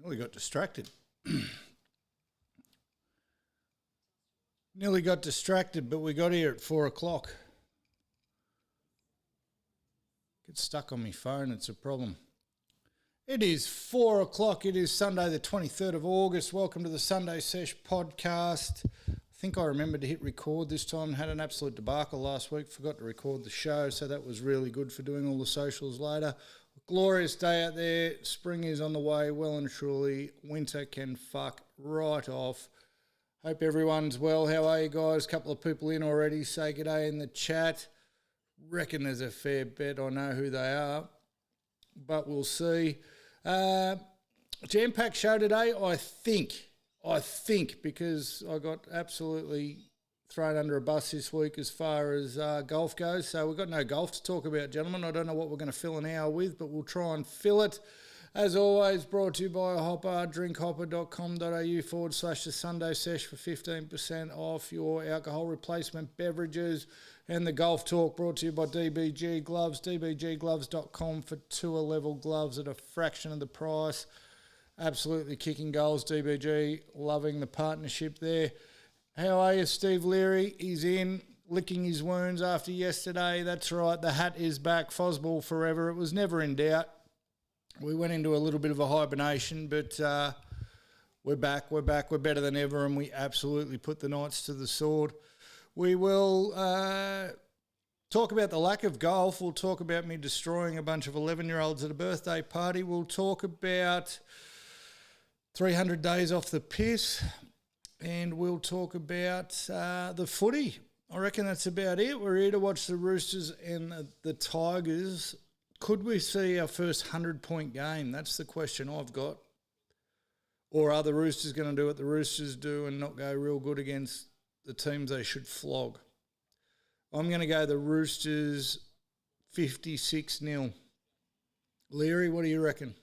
Nearly got distracted. Nearly got distracted, but we got here at 4 o'clock. Get stuck on my phone, it's a problem. It is 4 o'clock. It is Sunday the 23rd of August. Welcome to the Sunday Sesh Podcast. I think I remembered to hit record this time. Had an absolute debacle last week. Forgot to record the show, so that was really good for doing all the socials later. Glorious day out there. Spring is on the way, well and truly. Winter can fuck right off. Hope everyone's well. How are you guys? A couple of people in already. Say g'day in the chat. Reckon there's a fair bet I know who they are, but we'll see. Jam-packed show today, I think, because I got absolutely thrown under a bus this week as far as golf goes. So we've got no golf to talk about, gentlemen. I don't know what we're going to fill an hour with, but we'll try and fill it. As always, brought to you by Hopper, drinkhopper.com.au/the Sunday Sesh for 15% off your alcohol replacement beverages. And the golf talk brought to you by DBG Gloves, dbggloves.com for tour-level gloves at a fraction of the price. Absolutely kicking goals, DBG. Loving the partnership there. How are you, Steve Leary? He's in, licking his wounds after yesterday. That's right, the hat is back. Fozzball forever. It was never in doubt. We went into a little bit of a hibernation, but we're back. We're better than ever, and we absolutely put the Knights to the sword. We will talk about the lack of golf. We'll talk about me destroying a bunch of 11-year-olds at a birthday party. We'll talk about 300 days off the piss, and we'll talk about the footy. I reckon that's about it. We're here to watch the Roosters and the Tigers. Could we see our first 100-point game? That's the question I've got. Or are the Roosters going to do what the Roosters do and not go real good against the teams they should flog? I'm going to go the Roosters 56-0. Leary, what do you reckon?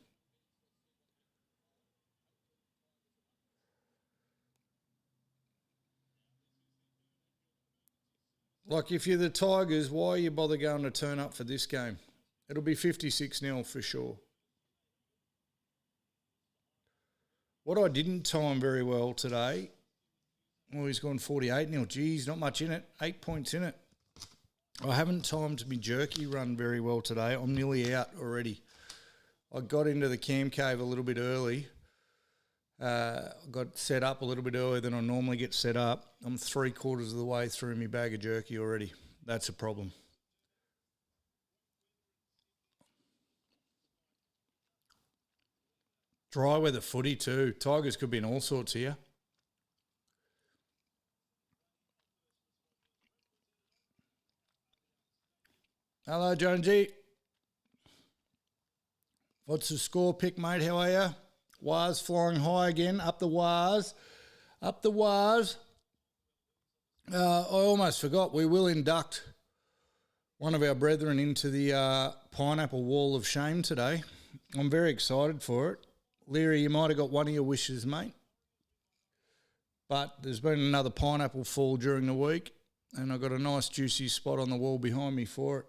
Like, if you're the Tigers, why you bother going to turn up for this game? It'll be 56-0 for sure. What I didn't time very well today, well, he's gone 48-0. Geez, not much in it. 8 points in it. I haven't timed my jerky run very well today. I'm nearly out already. I got into the cam cave a little bit early. Got set up a little bit earlier than I normally get set up. I'm 3/4 of the way through my bag of jerky already. That's a problem. Dry weather footy too. Tigers could be in all sorts here. Hello, Jonesy. What's the score pick, mate? How are you? Wires flying high again. Up the wires. Up the wires. I almost forgot. We will induct one of our brethren into the pineapple wall of shame today. I'm very excited for it. Leary, you might have got one of your wishes, mate. But there's been another pineapple fall during the week, and I've got a nice juicy spot on the wall behind me for it.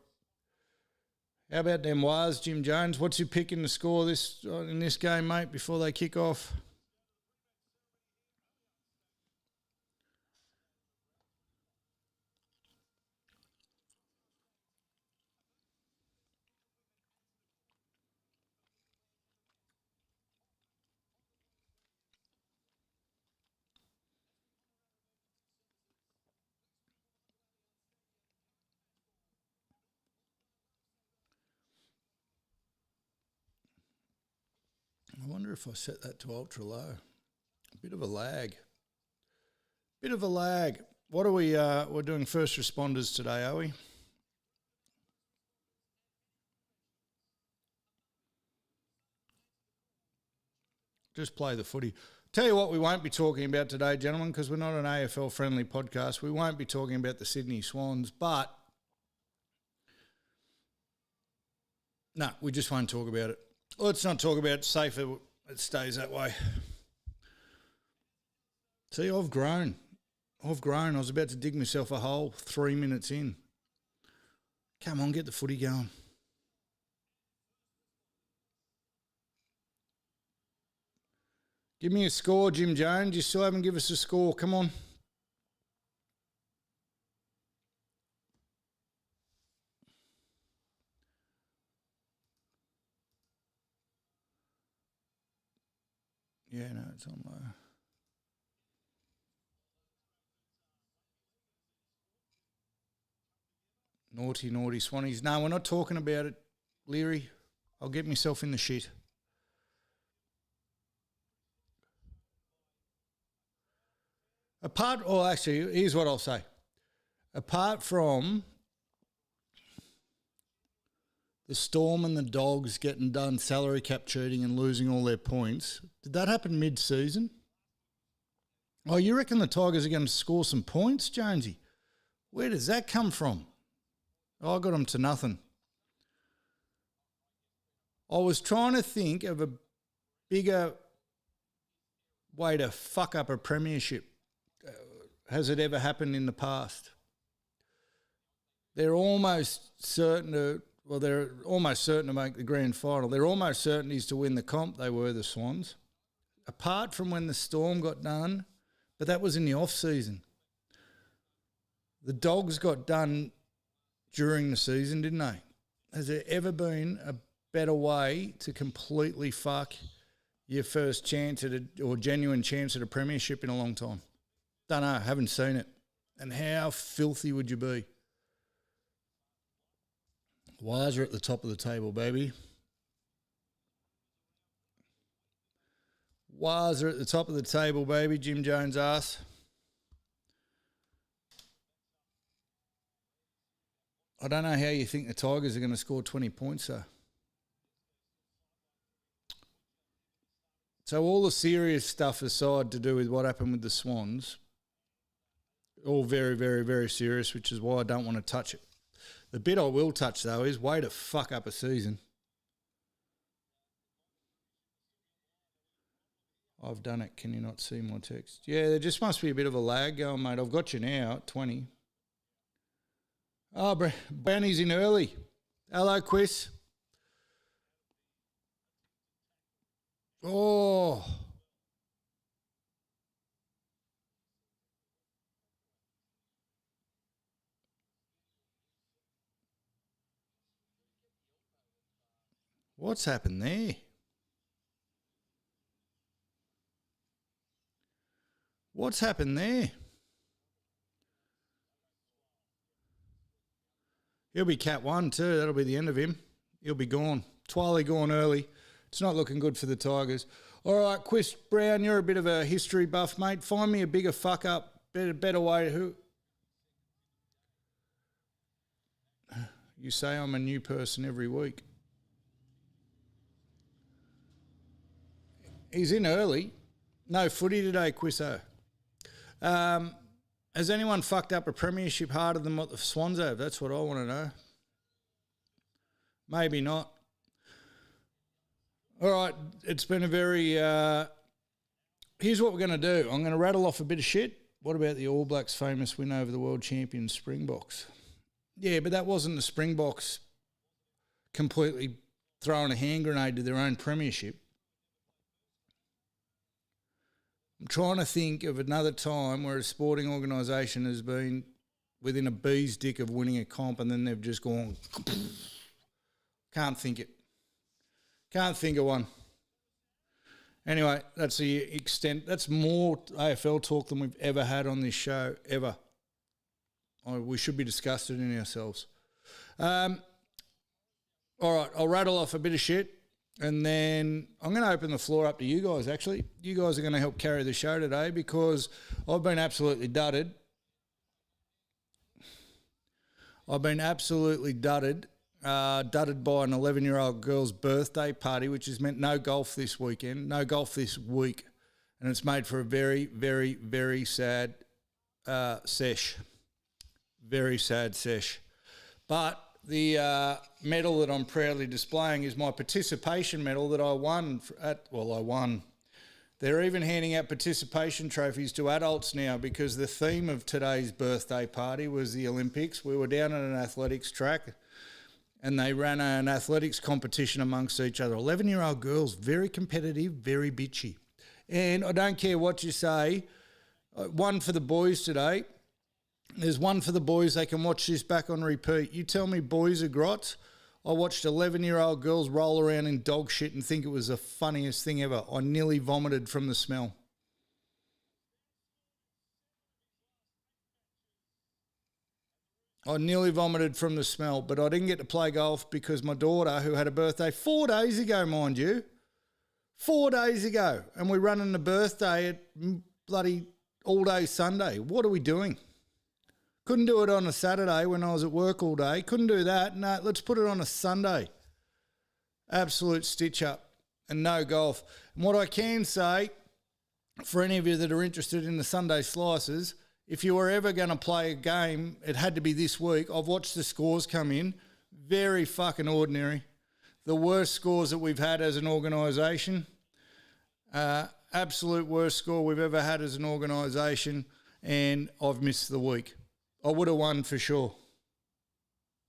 How about them wires, Jim Jones? What's your pick in the score in this game, mate, before they kick off? I wonder if I set that to ultra low. A bit of a lag. What are we, we're doing first responders today, are we? Just play the footy. Tell you what we won't be talking about today, gentlemen, because we're not an AFL-friendly podcast. We won't be talking about the Sydney Swans, but no, we just won't talk about it. Let's not talk about it. Safer it stays that way. See, I've grown. I was about to dig myself a hole 3 minutes in. Come on, get the footy going. Give me a score, Jim Jones. You still haven't given us a score. Come on. Yeah, no, it's on low. Naughty Swannies. No, we're not talking about it, Leary. I'll get myself in the shit. Actually, here's what I'll say. Apart from the Storm and the Dogs getting done salary cap cheating and losing all their points, did that happen mid-season? Oh, you reckon the Tigers are going to score some points, Jonesy? Where does that come from? I got them to nothing. I was trying to think of a bigger way to fuck up a premiership. Has it ever happened in the past? They're almost certain to make the grand final. They're almost certainties to win the comp. They were the Swans. Apart from when the Storm got done, but that was in the off-season. The Dogs got done during the season, didn't they? Has there ever been a better way to completely fuck your first chance or genuine chance at a premiership in a long time? Don't know, haven't seen it. And how filthy would you be? Wires are at the top of the table, baby. Wires are at the top of the table, baby. Jim Jones' ass. I don't know how you think the Tigers are going to score 20 points, though. So all the serious stuff aside to do with what happened with the Swans, all very, very, very serious, which is why I don't want to touch it. The bit I will touch, though, is way to fuck up a season. I've done it. Can you not see my text? Yeah, there just must be a bit of a lag going, mate. I've got you now at 20. Oh, Brownie's in early. Hello, Quiz. Oh. What's happened there? What's happened there? He'll be Cat 1 too. That'll be the end of him. He'll be gone. Twiley gone early. It's not looking good for the Tigers. All right, Quist Brown, you're a bit of a history buff, mate. Find me a bigger fuck up, better way. Who? You say I'm a new person every week. He's in early. No footy today, Quisso. Has anyone fucked up a premiership harder than what the Swans have? That's what I want to know. Maybe not. All right, it's been a very... here's what we're going to do. I'm going to rattle off a bit of shit. What about the All Blacks' famous win over the world champion Springboks? Yeah, but that wasn't the Springboks completely throwing a hand grenade to their own premiership. I'm trying to think of another time where a sporting organisation has been within a bee's dick of winning a comp and then they've just gone... Can't think it. Can't think of one. Anyway, that's the extent. That's more AFL talk than we've ever had on this show, ever. We should be disgusted in ourselves. All right, I'll rattle off a bit of shit. And then I'm going to open the floor up to you guys, actually. You guys are going to help carry the show today because I've been absolutely dudded. Dudded by an 11-year-old girl's birthday party, which has meant no golf this weekend, no golf this week. And it's made for a very, very, very sad sesh. Very sad sesh. But the medal that I'm proudly displaying is my participation medal that I won I won. They're even handing out participation trophies to adults now because the theme of today's birthday party was the Olympics. We were down at an athletics track and they ran an athletics competition amongst each other. 11-year-old girls, very competitive, very bitchy. And I don't care what you say. One for the boys today. There's one for the boys. They can watch this back on repeat. You tell me boys are grots. I watched 11-year-old girls roll around in dog shit and think it was the funniest thing ever. I nearly vomited from the smell. I nearly vomited from the smell, but I didn't get to play golf because my daughter, who had a birthday 4 days ago, mind you, 4 days ago, and we're running the birthday at bloody all-day Sunday. What are we doing? Couldn't do it on a Saturday when I was at work all day. Couldn't do that. No, let's put it on a Sunday. Absolute stitch up and no golf. And what I can say, for any of you that are interested in the Sunday slices, if you were ever going to play a game, it had to be this week. I've watched the scores come in. Very fucking ordinary. The worst scores that we've had as an organisation. Absolute worst score we've ever had as an organisation. And I've missed the week. I would have won for sure.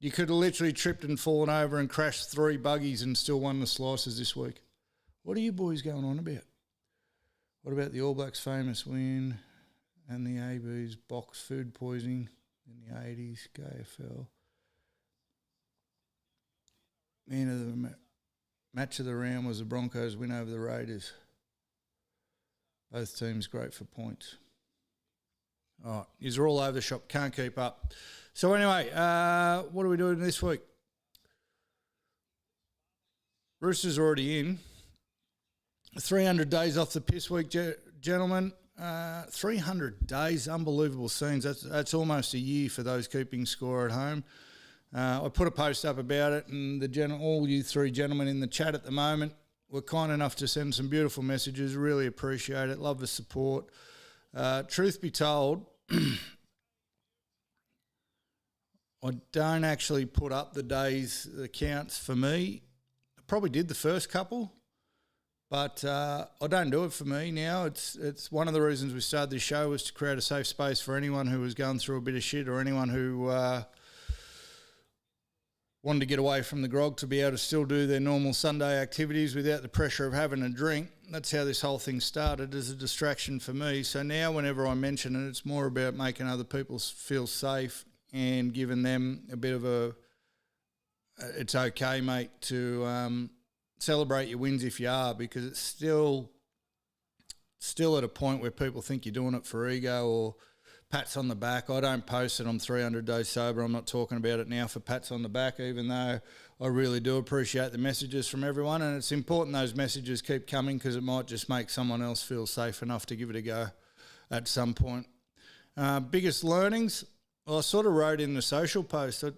You could have literally tripped and fallen over and crashed 3 buggies and still won the slices this week. What are you boys going on about? What about the All Blacks' famous win and the AB's box food poisoning in the 80s, KFL? Man of the match of the round was the Broncos' win over the Raiders. Both teams great for points. All right, these are all over the shop. Can't keep up. So anyway, what are we doing this week? Roosters already in. 300 days off the piss week, gentlemen. 300 days, unbelievable scenes. That's almost a year for those keeping score at home. I put a post up about it, and all you 3 gentlemen in the chat at the moment were kind enough to send some beautiful messages. Really appreciate it. Love the support. Truth be told, I don't actually put up the days, the counts for me. I probably did the first couple, but I don't do it for me now. It's one of the reasons we started this show was to create a safe space for anyone who was going through a bit of shit or anyone who wanted to get away from the grog to be able to still do their normal Sunday activities without the pressure of having a drink. That's how this whole thing started, as a distraction for me. So now whenever I mention it, it's more about making other people feel safe and giving them a bit of it's okay, mate, to celebrate your wins if you are, because it's still at a point where people think you're doing it for ego or pats on the back. I don't post that I'm 300 days sober. I'm not talking about it now for pats on the back, even though I really do appreciate the messages from everyone. And it's important those messages keep coming because it might just make someone else feel safe enough to give it a go at some point. Biggest learnings? Well, I sort of wrote in the social post. A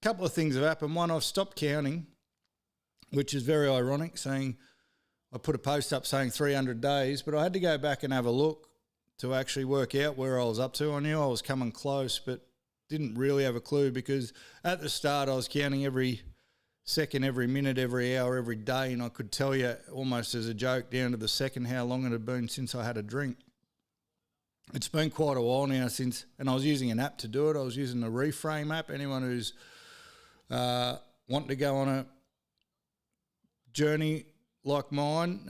couple of things have happened. One, I've stopped counting, which is very ironic, saying I put a post up saying 300 days, but I had to go back and have a look to actually work out where I was up to. I knew I was coming close, but didn't really have a clue because at the start I was counting every second, every minute, every hour, every day, and I could tell you almost as a joke down to the second how long it had been since I had a drink. It's been quite a while now since, and I was using an app to do it. I was using the Reframe app. Anyone who's wanting to go on a journey like mine,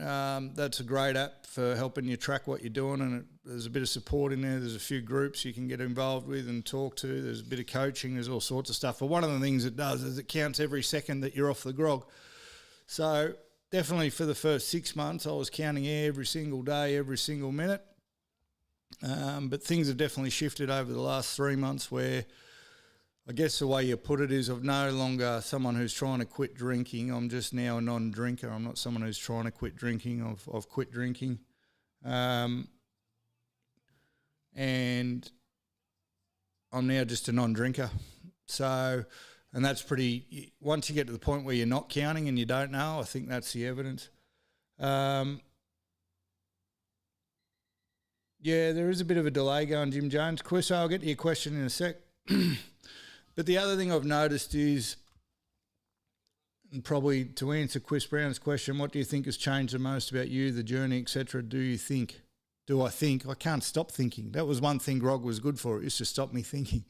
that's a great app for helping you track what you're doing, and there's a bit of support in there. There's a few groups you can get involved with and talk to. There's a bit of coaching. There's all sorts of stuff. But one of the things it does is it counts every second that you're off the grog. So definitely for the first 6 months, I was counting every single day, every single minute. But things have definitely shifted over the last 3 months where I guess the way you put it is I'm no longer someone who's trying to quit drinking. I'm just now a non-drinker. I'm not someone who's trying to quit drinking. I've quit drinking. And I'm now just a non-drinker. So, and that's pretty, once you get to the point where you're not counting and you don't know, I think that's the evidence. Yeah, there is a bit of a delay going, Jim Jones. Chris, I'll get to your question in a sec. But the other thing I've noticed is, and probably to answer Chris Brown's question, what do you think has changed the most about you, the journey, etc.? Do I think? I can't stop thinking. That was one thing grog was good for. It used to stop me thinking.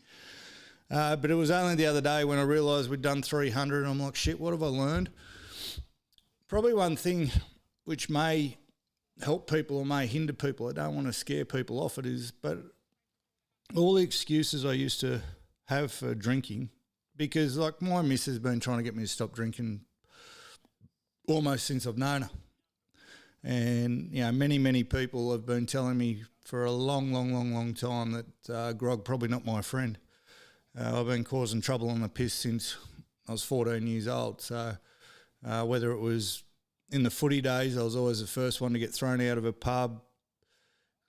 But it was only the other day when I realised we'd done 300 and I'm like, shit, what have I learned? Probably one thing which may help people or may hinder people. I don't want to scare people off. It is, but all the excuses I used to have for drinking, because like my missus has been trying to get me to stop drinking almost since I've known her. And, many people have been telling me for a long time that grog probably not my friend. I've been causing trouble on the piss since I was 14 years old. So whether it was in the footy days, I was always the first one to get thrown out of a pub,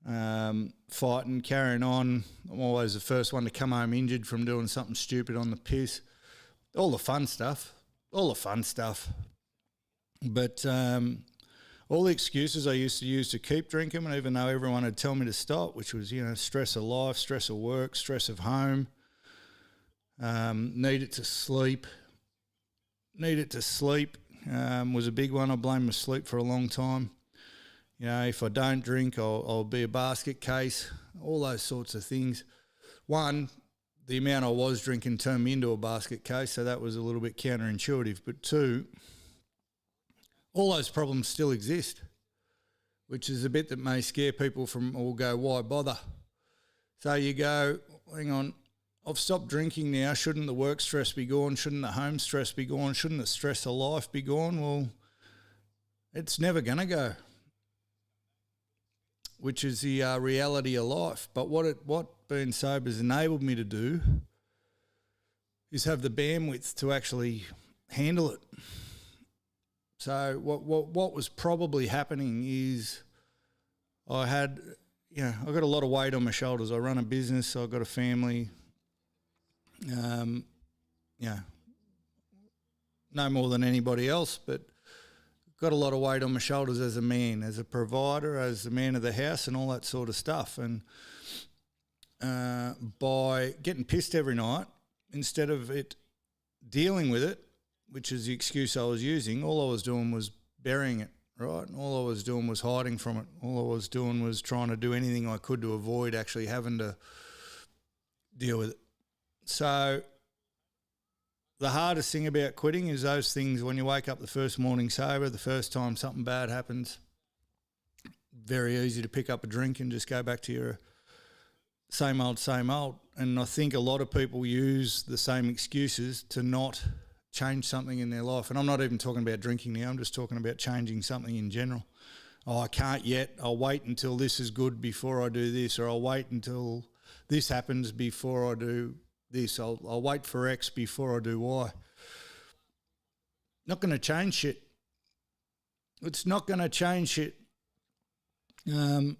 fighting, carrying on. I'm always the first one to come home injured from doing something stupid on the piss. All the fun stuff. But all the excuses I used to use to keep drinking, and even though everyone had told me to stop, which was, stress of life, stress of work, stress of home, needed to sleep was a big one. I blamed my sleep for a long time. If I don't drink, I'll be a basket case, all those sorts of things. One, the amount I was drinking turned me into a basket case, so that was a little bit counterintuitive. But two, all those problems still exist, which is a bit that may scare people from or go, why bother? So you go, hang on, I've stopped drinking now. Shouldn't the work stress be gone? Shouldn't the home stress be gone? Shouldn't the stress of life be gone? Well, it's never going to go, which is the reality of life. But what being sober has enabled me to do is have the bandwidth to actually handle it. So what was probably happening is I got a lot of weight on my shoulders. I run a business, so I've got a family. No more than anybody else, but got a lot of weight on my shoulders as a man, as a provider, as the man of the house and all that sort of stuff. And by getting pissed every night, instead of it dealing with it, which is the excuse I was using, all I was doing was burying it, right? All I was doing was hiding from it. All I was doing was trying to do anything I could to avoid actually having to deal with it. So the hardest thing about quitting is those things when you wake up the first morning sober, the first time something bad happens, very easy to pick up a drink and just go back to your same old. And I think a lot of people use the same excuses to not change something in their life. And I'm not even talking about drinking now. I'm just talking about changing something in general. Oh, I can't yet. I'll wait until this is good before I do this, or I'll wait until this happens before I do this. I'll wait for X before I do Y. Not going to change shit. It's not going to change shit. And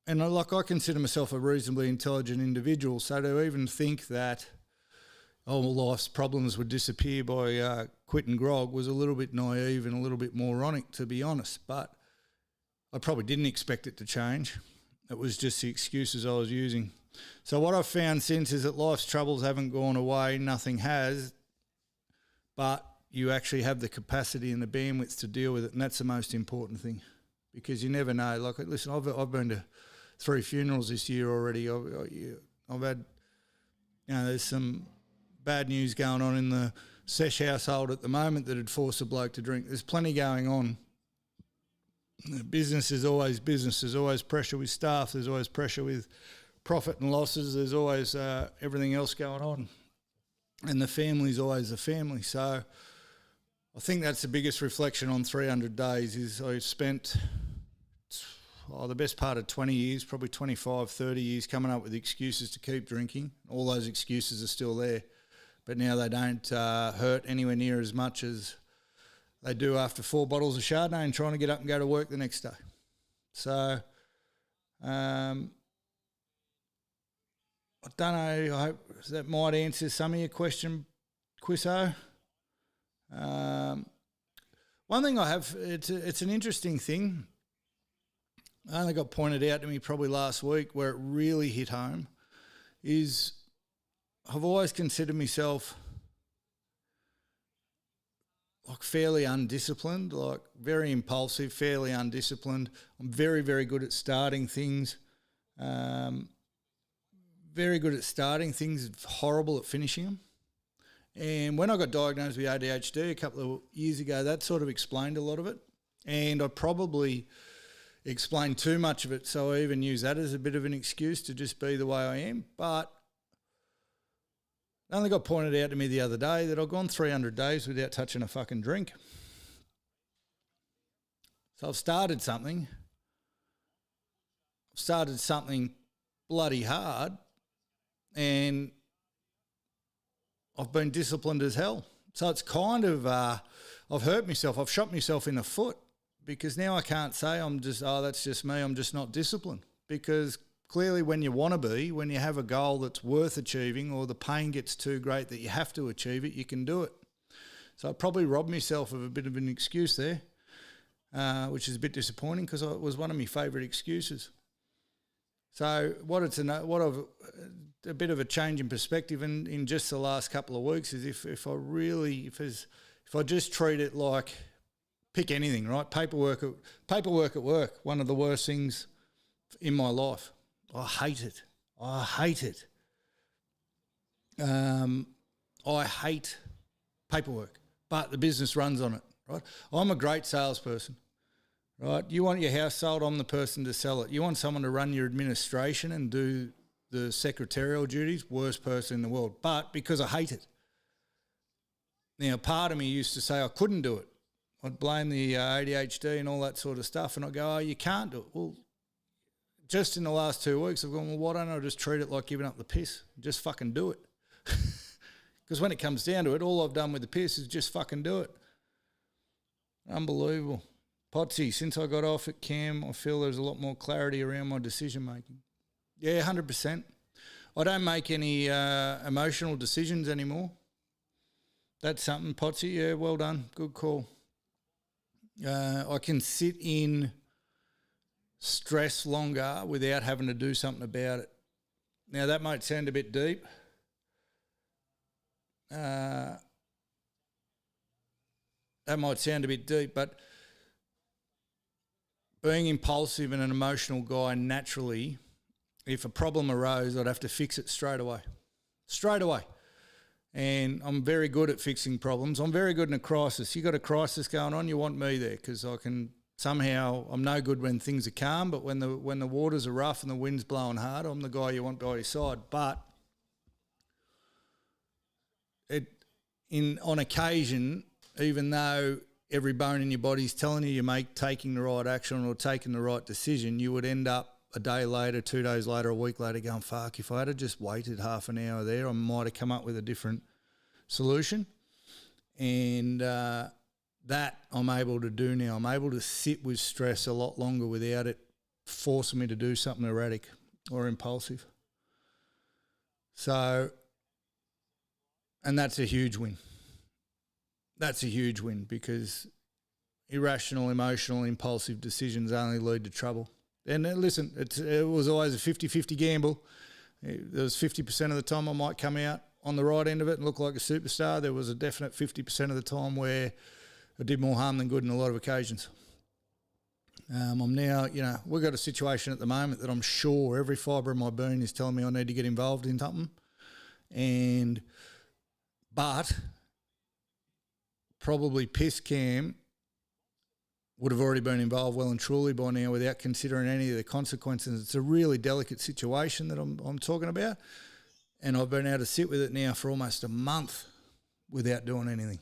I consider myself a reasonably intelligent individual, so to even think that life's problems would disappear by quitting grog was a little bit naive and a little bit moronic, to be honest. But I probably didn't expect it to change. It was just the excuses I was using. So what I've found since is that life's troubles haven't gone away, nothing has, but you actually have the capacity and the bandwidth to deal with it, and that's the most important thing, because you never know. Like, listen, I've been to 3 funerals this year already. I've had, there's some bad news going on in the Sesh household at the moment that had forced a bloke to drink. There's plenty going on. Business is always business. There's always pressure with staff. There's always pressure with profit and losses. There's always everything else going on. And the family's always the family. So I think that's the biggest reflection on 300 days is I've spent the best part of 20 years, probably 25, 30 years coming up with excuses to keep drinking. All those excuses are still there. But now they don't hurt anywhere near as much as they do after 4 bottles of Chardonnay and trying to get up and go to work the next day. So I don't know. I hope that might answer some of your question, Quisso. One thing I have, it's an interesting thing. I only got pointed out to me probably last week where it really hit home is I've always considered myself like fairly undisciplined, like very impulsive, fairly undisciplined. I'm very, very good at starting things. Very good at starting things, horrible at finishing them. And when I got diagnosed with ADHD a couple of years ago, that sort of explained a lot of it. And I probably, explain too much of it, so I even use that as a bit of an excuse to just be the way I am. But it only got pointed out to me the other day that I've gone 300 days without touching a fucking drink. So I've started something. Bloody hard, and I've been disciplined as hell. So it's kind of, I've hurt myself. I've shot myself in the foot, because now I can't say that's just me, I'm just not disciplined. Because clearly when you want to be, when you have a goal that's worth achieving, or the pain gets too great that you have to achieve it, you can do it. So I probably robbed myself of a bit of an excuse there, which is a bit disappointing, because it was one of my favourite excuses. So a bit of a change in perspective in just the last couple of weeks is if I just treat it like, pick anything, right? Paperwork at work, one of the worst things in my life. I hate it. I hate paperwork, but the business runs on it, right? I'm a great salesperson. Right, you want your house sold, I'm the person to sell it. You want someone to run your administration and do the secretarial duties, worst person in the world. But because I hate it. Now, part of me used to say I couldn't do it. I'd blame the ADHD and all that sort of stuff, and I'd go, oh, you can't do it. Well, just in the last 2 weeks, I've gone, well, why don't I just treat it like giving up the piss? Just fucking do it. Because when it comes down to it, all I've done with the piss is just fucking do it. Unbelievable. Potsy, since I got off at Cam, I feel there's a lot more clarity around my decision-making. Yeah, 100%. I don't make any emotional decisions anymore. That's something, Potsy. Yeah, well done. Good call. I can sit in stress longer without having to do something about it. Now, that might sound a bit deep. But being impulsive and an emotional guy, naturally, if a problem arose, I'd have to fix it straight away. And I'm very good at fixing problems. I'm very good in a crisis. You got a crisis going on, you want me there, because I can somehow, I'm no good when things are calm, but when the waters are rough and the wind's blowing hard, I'm the guy you want by your side. But on occasion, even though every bone in your body's telling you taking the right action or taking the right decision, you would end up a day later, 2 days later, a week later going, fuck, if I had just waited half an hour there, I might have come up with a different solution. And that I'm able to do now. I'm able to sit with stress a lot longer without it forcing me to do something erratic or impulsive. So, and that's a huge win. That's a huge win, because irrational, emotional, impulsive decisions only lead to trouble. And listen, it was always a 50-50 gamble. There was 50% of the time I might come out on the right end of it and look like a superstar. There was a definite 50% of the time where I did more harm than good in a lot of occasions. I'm now, we've got a situation at the moment that I'm sure every fibre of my being is telling me I need to get involved in something. But probably Piss Cam would have already been involved well and truly by now without considering any of the consequences. It's a really delicate situation that I'm talking about, and I've been able to sit with it now for almost a month without doing anything.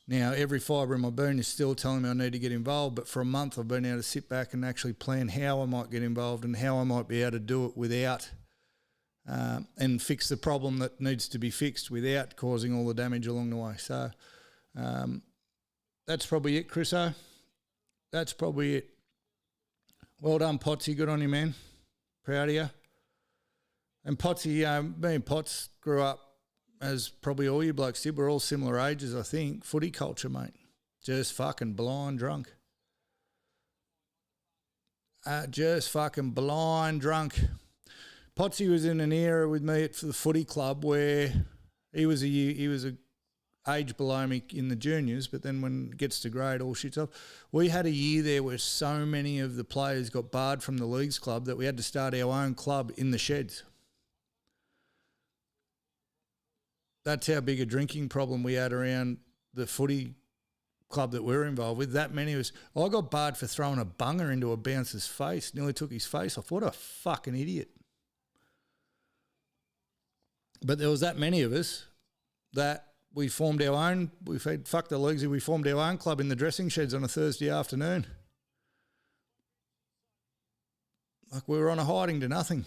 Now, every fibre in my being is still telling me I need to get involved, but for a month I've been able to sit back and actually plan how I might get involved and how I might be able to do it without and fix the problem that needs to be fixed without causing all the damage along the way. So that's probably it, Chriso. That's probably it. Well done, Potsy. Good on you, man. Proud of you. And Potsy, me and Potts grew up, as probably all you blokes did. We're all similar ages, I think. Footy culture, mate. Just fucking blind drunk. Just fucking blind drunk. Potsy was in an era with me for the footy club where he was a age below me in the juniors, but then when it gets to grade, all shits up. We had a year there where so many of the players got barred from the leagues club that we had to start our own club in the sheds. That's how big a drinking problem we had around the footy club that we're involved with, that many of us. I got barred for throwing a bunger into a bouncer's face. Nearly took his face off. What a fucking idiot. But there was that many of us that we formed our own. We said, fuck the leagues. We formed our own club in the dressing sheds on a Thursday afternoon. Like we were on a hiding to nothing.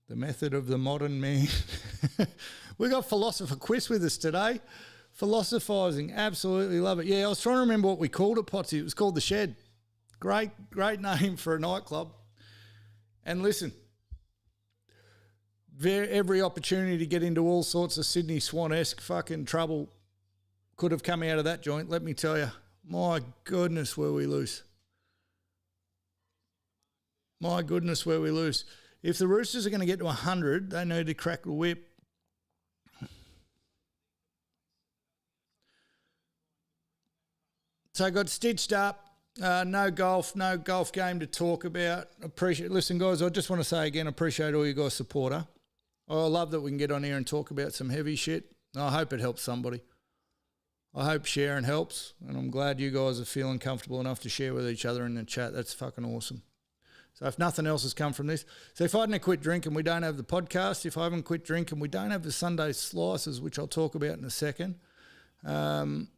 The method of the modern man. We got Philosopher Quiz with us today. Philosophising, absolutely love it. Yeah, I was trying to remember what we called it, Potsy. It was called The Shed. Great name for a nightclub. And listen, every opportunity to get into all sorts of Sydney Swan-esque fucking trouble could have come out of that joint, let me tell you. My goodness, were we loose. My goodness, were we loose. If the Roosters are going to get to 100, they need to crack the whip. So I got stitched up, no golf game to talk about. Listen, guys, I just want to say again, appreciate all you guys' support. I love that we can get on here and talk about some heavy shit. I hope it helps somebody. I hope sharing helps, and I'm glad you guys are feeling comfortable enough to share with each other in the chat. That's fucking awesome. So if nothing else has come from this, so if I hadn't quit drinking, we don't have the podcast. If I haven't quit drinking, we don't have the Sunday slices, which I'll talk about in a second. Home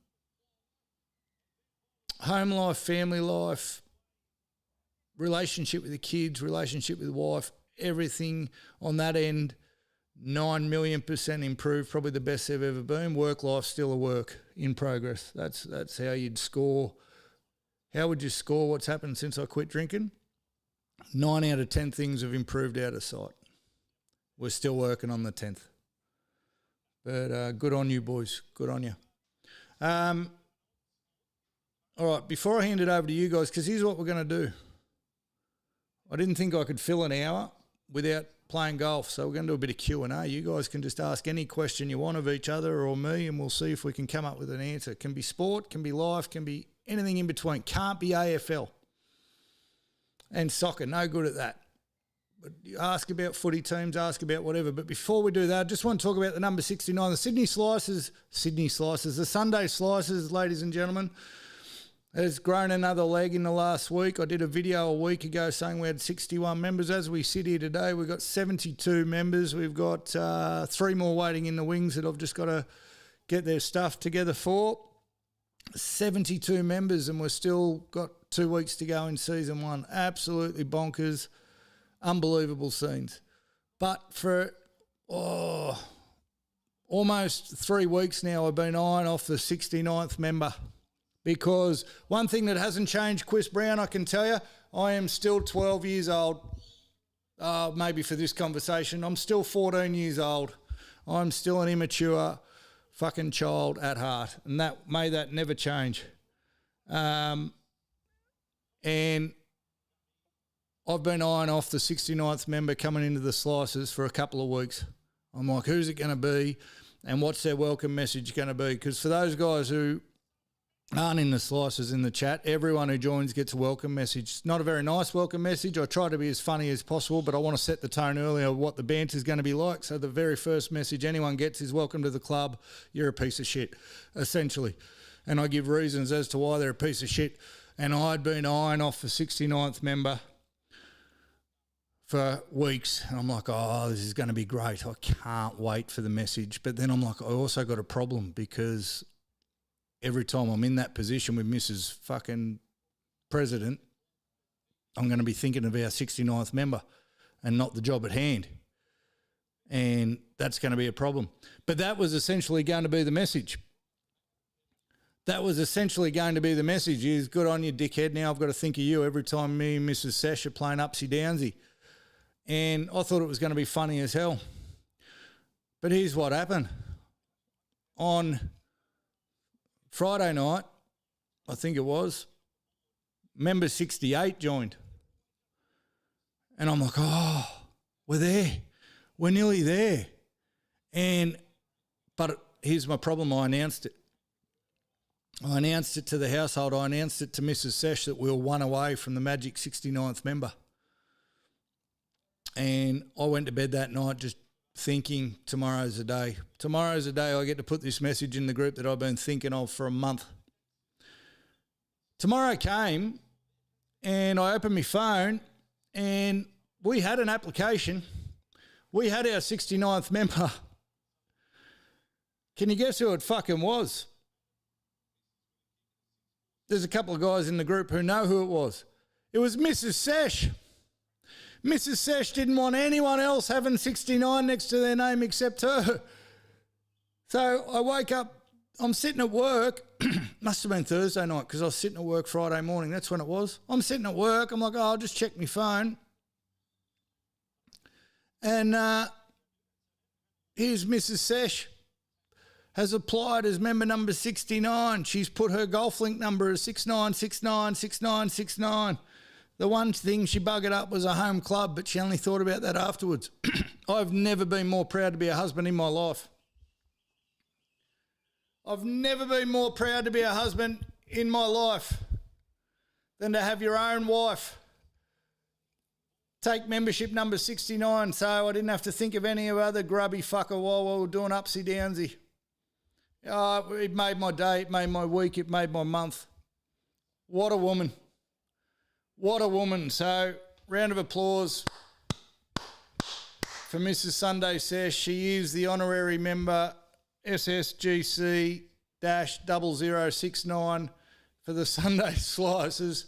life, family life, relationship with the kids, relationship with the wife, everything on that end, 9,000,000% improved, probably the best they've ever been. Work life, still a work in progress. That's how you'd score. How would you score what's happened since I quit drinking? 9 out of 10 things have improved out of sight. We're still working on the 10th. But good on you, boys. Good on you. All right, before I hand it over to you guys, because here's what we're going to do. I didn't think I could fill an hour without playing golf, so we're going to do a bit of Q&A. You guys can just ask any question you want of each other or me, and we'll see if we can come up with an answer. It can be sport, can be life, can be anything in between. Can't be AFL. And soccer, no good at that. But you ask about footy teams, ask about whatever. But before we do that, I just want to talk about the number 69, the Sydney Slices, the Sunday Slices, ladies and gentlemen. Has grown another leg in the last week. I did a video a week ago saying we had 61 members. As we sit here today, we've got 72 members. We've got 3 more waiting in the wings that I've just got to get their stuff together for. 72 members, and we've still got 2 weeks to go in season 1. Absolutely bonkers, unbelievable scenes. But for almost 3 weeks now, I've been eyeing off the 69th member. Because one thing that hasn't changed, Chris Brown, I can tell you, I am still 12 years old. Maybe for this conversation, I'm still 14 years old. I'm still an immature fucking child at heart. And may that never change. And I've been eyeing off the 69th member coming into the Slices for a couple of weeks. I'm like, who's it going to be? And what's their welcome message going to be? Because for those guys who aren't in the Slices in the chat, everyone who joins gets a welcome message. It's not a very nice welcome message. I try to be as funny as possible, but I want to set the tone earlier of what the banter is going to be like. So the very first message anyone gets is welcome to the club. You're a piece of shit, essentially. And I give reasons as to why they're a piece of shit. And I'd been eyeing off the 69th member for weeks. And I'm like, oh, this is going to be great. I can't wait for the message. But then I'm like, I also got a problem because every time I'm in that position with Mrs. fucking President, I'm going to be thinking of our 69th member and not the job at hand. And that's going to be a problem. But that was essentially going to be the message. Is good on you, dickhead. Now I've got to think of you every time me and Mrs. Sesh are playing upsy-downsy. And I thought it was going to be funny as hell. But here's what happened. On Friday night, I think it was, member 68 joined. And I'm like, oh, we're there. We're nearly there. But here's my problem. I announced it. I announced it to the household. I announced it to Mrs. Sesh that we were 1 away from the magic 69th member. And I went to bed that night just thinking tomorrow's the day. Tomorrow's the day I get to put this message in the group that I've been thinking of for a month. Tomorrow came and I opened my phone and we had an application. We had our 69th member. Can you guess who it fucking was? There's a couple of guys in the group who know who it was. It was Mrs. Sesh. Mrs. Sesh didn't want anyone else having 69 next to their name except her. So I wake up, I'm sitting at work. Must have been Thursday night because I was sitting at work Friday morning. That's when it was. I'm sitting at work. I'm like, oh, I'll just check my phone. And here's Mrs. Sesh. Has applied as member number 69. She's put her golf link number as 69696969. The one thing she buggered up was a home club, but she only thought about that afterwards. I've never been more proud to be a husband in my life. I've never been more proud to be a husband in my life than to have your own wife take membership number 69, so I didn't have to think of any other grubby fucker while we were doing upsy-downsy. It made my day, it made my week, it made my month. What a woman. What a woman. So, round of applause for Mrs. Sunday Sesh. She is the honorary member SSGC-0069 for the Sunday Slices.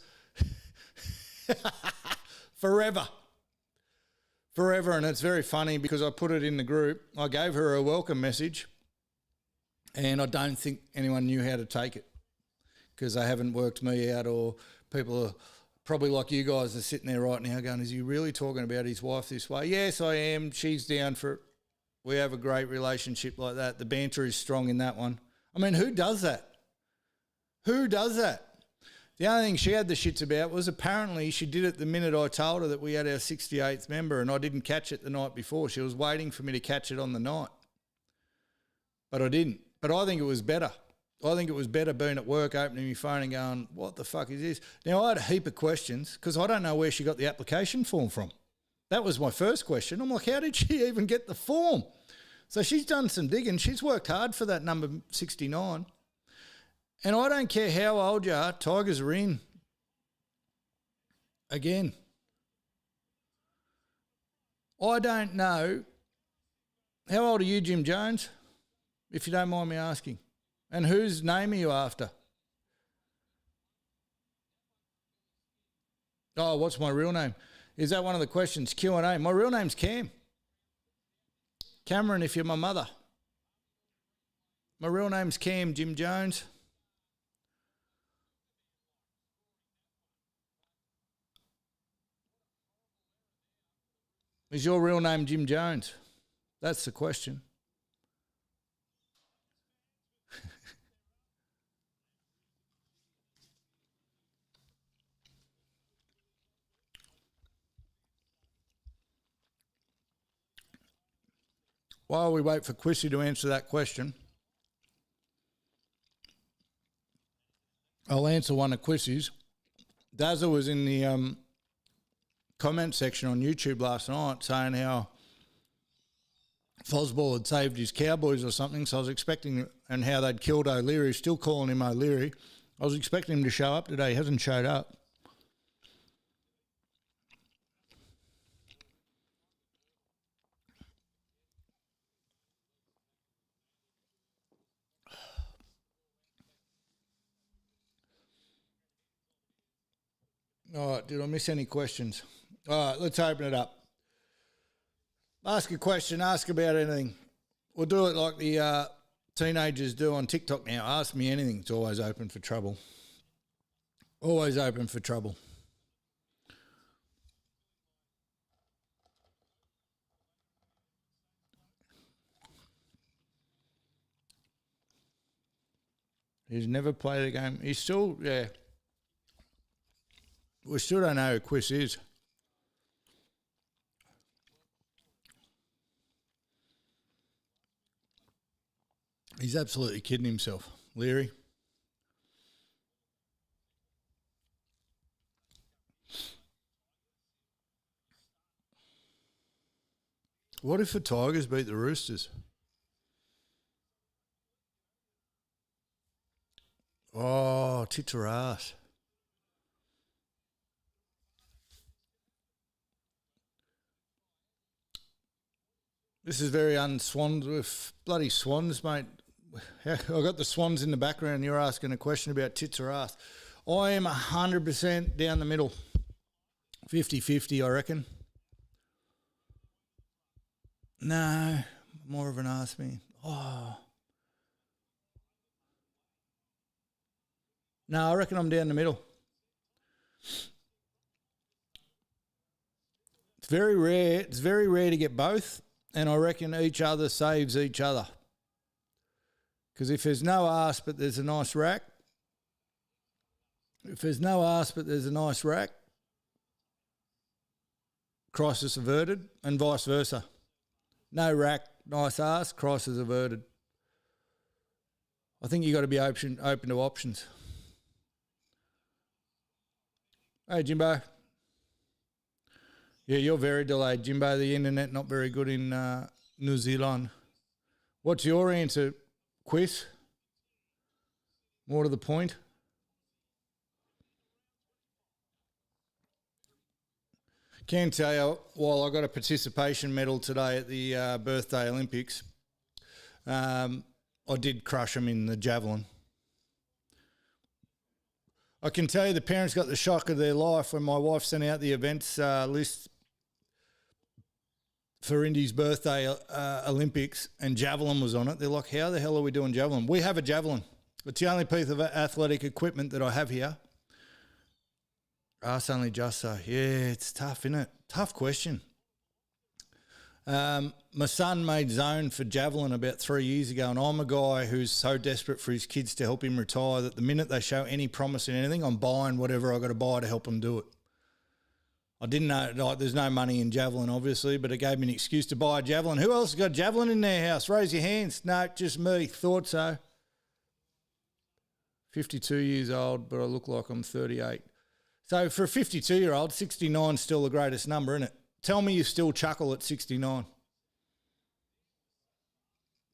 Forever. Forever. And it's very funny because I put it in the group. I gave her a welcome message. And I don't think anyone knew how to take it because they haven't worked me out, or people are probably like you guys are sitting there right now going, is he really talking about his wife this way? Yes, I am. She's down for it. We have a great relationship like that. The banter is strong in that one. I mean, who does that? Who does that? The only thing she had the shits about was apparently she did it the minute I told her that we had our 68th member, and I didn't catch it the night before. She was waiting for me to catch it on the night. But I didn't. But I think it was better. I think it was better being at work, opening my phone and going, what the fuck is this? Now, I had a heap of questions because I don't know where she got the application form from. That was my first question. I'm like, how did she even get the form? So she's done some digging. She's worked hard for that number 69. And I don't care how old you are, Tigers are in. Again. I don't know. How old are you, Jim Jones? If you don't mind me asking. And whose name are you after? Oh, what's my real name? Is that one of the questions? Q&A. My real name's Cam. Cameron, if you're my mother. My real name's Cam, Jim Jones. Is your real name Jim Jones? That's the question. While we wait for Quissy to answer that question, I'll answer one of Quissy's. Dazza was in the comment section on YouTube last night saying how Fozzball had saved his Cowboys or something, so I was expecting, and how they'd killed O'Leary, still calling him O'Leary. I was expecting him to show up today. He hasn't showed up. All right, did I miss any questions? All right, let's open it up. Ask a question, ask about anything. We'll do it like the teenagers do on TikTok now. Ask me anything. It's always open for trouble. Always open for trouble. He's never played a game. He's still, yeah. We still don't know who Quiz is. He's absolutely kidding himself. Leary. What if the Tigers beat the Roosters? Oh, tits or ass. This is very unswans with bloody swans, mate. I've got the swans in the background. You're asking a question about tits or ass. I am 100% down the middle. 50-50, I reckon. No, more of an ass me. Oh. No, I reckon I'm down the middle. It's very rare. It's very rare to get both, and I reckon each other saves each other. Because if there's no ass but there's a nice rack, crisis averted, and vice versa. No rack, nice ass, crisis averted. I think you got to be open to options. Hey, Jimbo. Yeah, you're very delayed, Jimbo. The internet not very good in New Zealand. What's your answer, Quiz? More to the point. Can tell you, while I got a participation medal today at the birthday Olympics, I did crush them in the javelin. I can tell you the parents got the shock of their life when my wife sent out the events list for Indy's birthday Olympics and javelin was on it. They're like, how the hell are we doing javelin? We have a javelin. It's the only piece of athletic equipment that I have here. Ask only just so. Yeah, it's tough, isn't it? Tough question. My son made zone for javelin about 3 years ago, and I'm a guy who's so desperate for his kids to help him retire that the minute they show any promise in anything, I'm buying whatever I got to buy to help them do it. I didn't know, like, there's no money in javelin, obviously, but it gave me an excuse to buy a javelin. Who else has got javelin in their house? Raise your hands. No, just me. Thought so. 52 years old, but I look like I'm 38. So for a 52-year-old, 69 is still the greatest number, isn't it? Tell me you still chuckle at 69.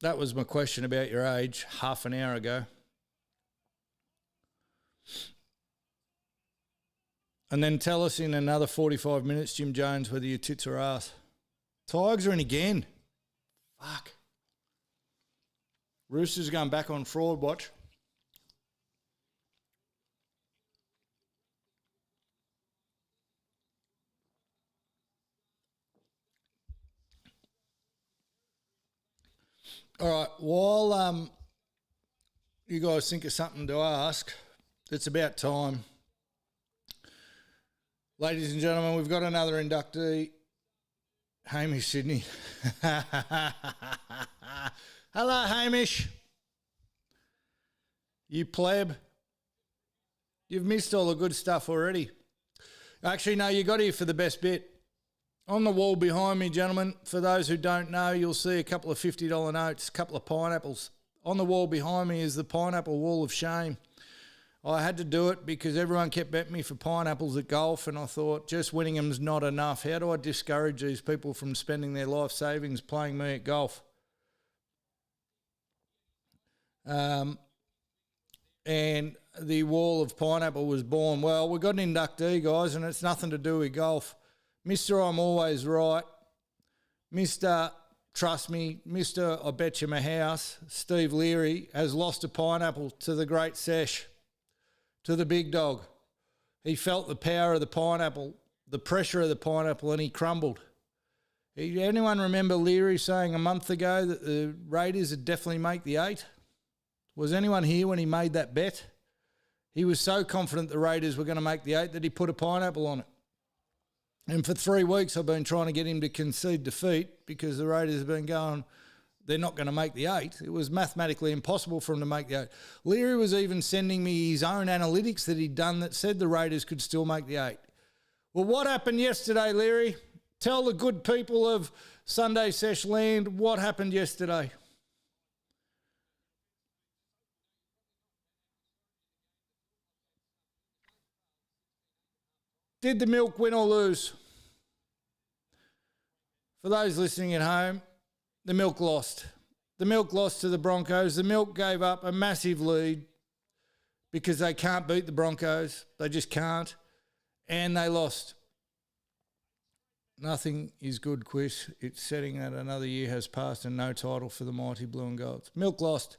That was my question about your age half an hour ago. And then tell us in another 45 minutes, Jim Jones, whether your tits are ass. Tigers are in again. Fuck. Roosters are going back on fraud watch. All right, while you guys think of something to ask, it's about time. Ladies and gentlemen, we've got another inductee, Hamish Sydney. Hello, Hamish. You pleb. You've missed all the good stuff already. Actually, no, you got here for the best bit. On the wall behind me, gentlemen, for those who don't know, you'll see a couple of $50 notes, a couple of pineapples. On the wall behind me is the pineapple wall of shame. I had to do it because everyone kept betting me for pineapples at golf, and I thought just winning them's not enough. How do I discourage these people from spending their life savings playing me at golf? And the wall of pineapple was born. Well, we've got an inductee, guys, and it's nothing to do with golf. Mr. I'm always right. Mr. Trust me. Mr. I bet you my house, Steve Leary, has lost a pineapple to the great Sesh, to the big dog. He felt the power of the pineapple, the pressure of the pineapple, and he crumbled. Anyone remember Leary saying a month ago that the Raiders would definitely make the 8? Was anyone here when he made that bet? He was so confident the Raiders were going to make the 8 that he put a pineapple on it. And for 3 weeks, I've been trying to get him to concede defeat because the Raiders have been going, they're not going to make the 8. It was mathematically impossible for him to make the 8. Leary was even sending me his own analytics that he'd done that said the Raiders could still make the 8. Well, what happened yesterday, Leary? Tell the good people of Sunday Sesh land what happened yesterday. Did the milk win or lose? for those listening at home, the Milk lost. The Milk lost to the Broncos. The Milk gave up a massive lead because they can't beat the Broncos. They just can't. And they lost. Nothing is good, Quiz. It's setting that another year has passed and no title for the mighty Blue and Golds. Milk lost.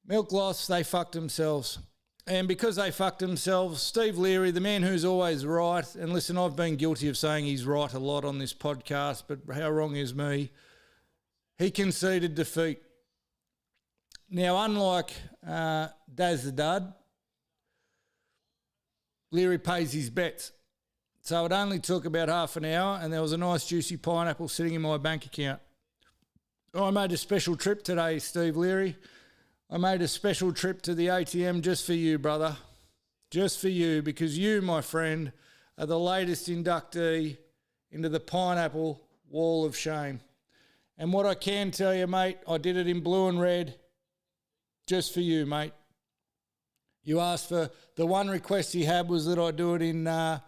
Milk lost. They fucked themselves. And because they fucked themselves, Steve Leary, the man who's always right, and listen, I've been guilty of saying he's right a lot on this podcast, but how wrong is me? He conceded defeat. Now, unlike Daz the Dud, Leary pays his bets. So it only took about half an hour and there was a nice juicy pineapple sitting in my bank account. I made a special trip today, Steve Leary. I made a special trip to the ATM just for you, brother. Just for you, because you, my friend, are the latest inductee into the Pineapple Wall of Shame. And what I can tell you, mate, I did it in blue and red just for you, mate. You asked for, the one request you had was that I do it in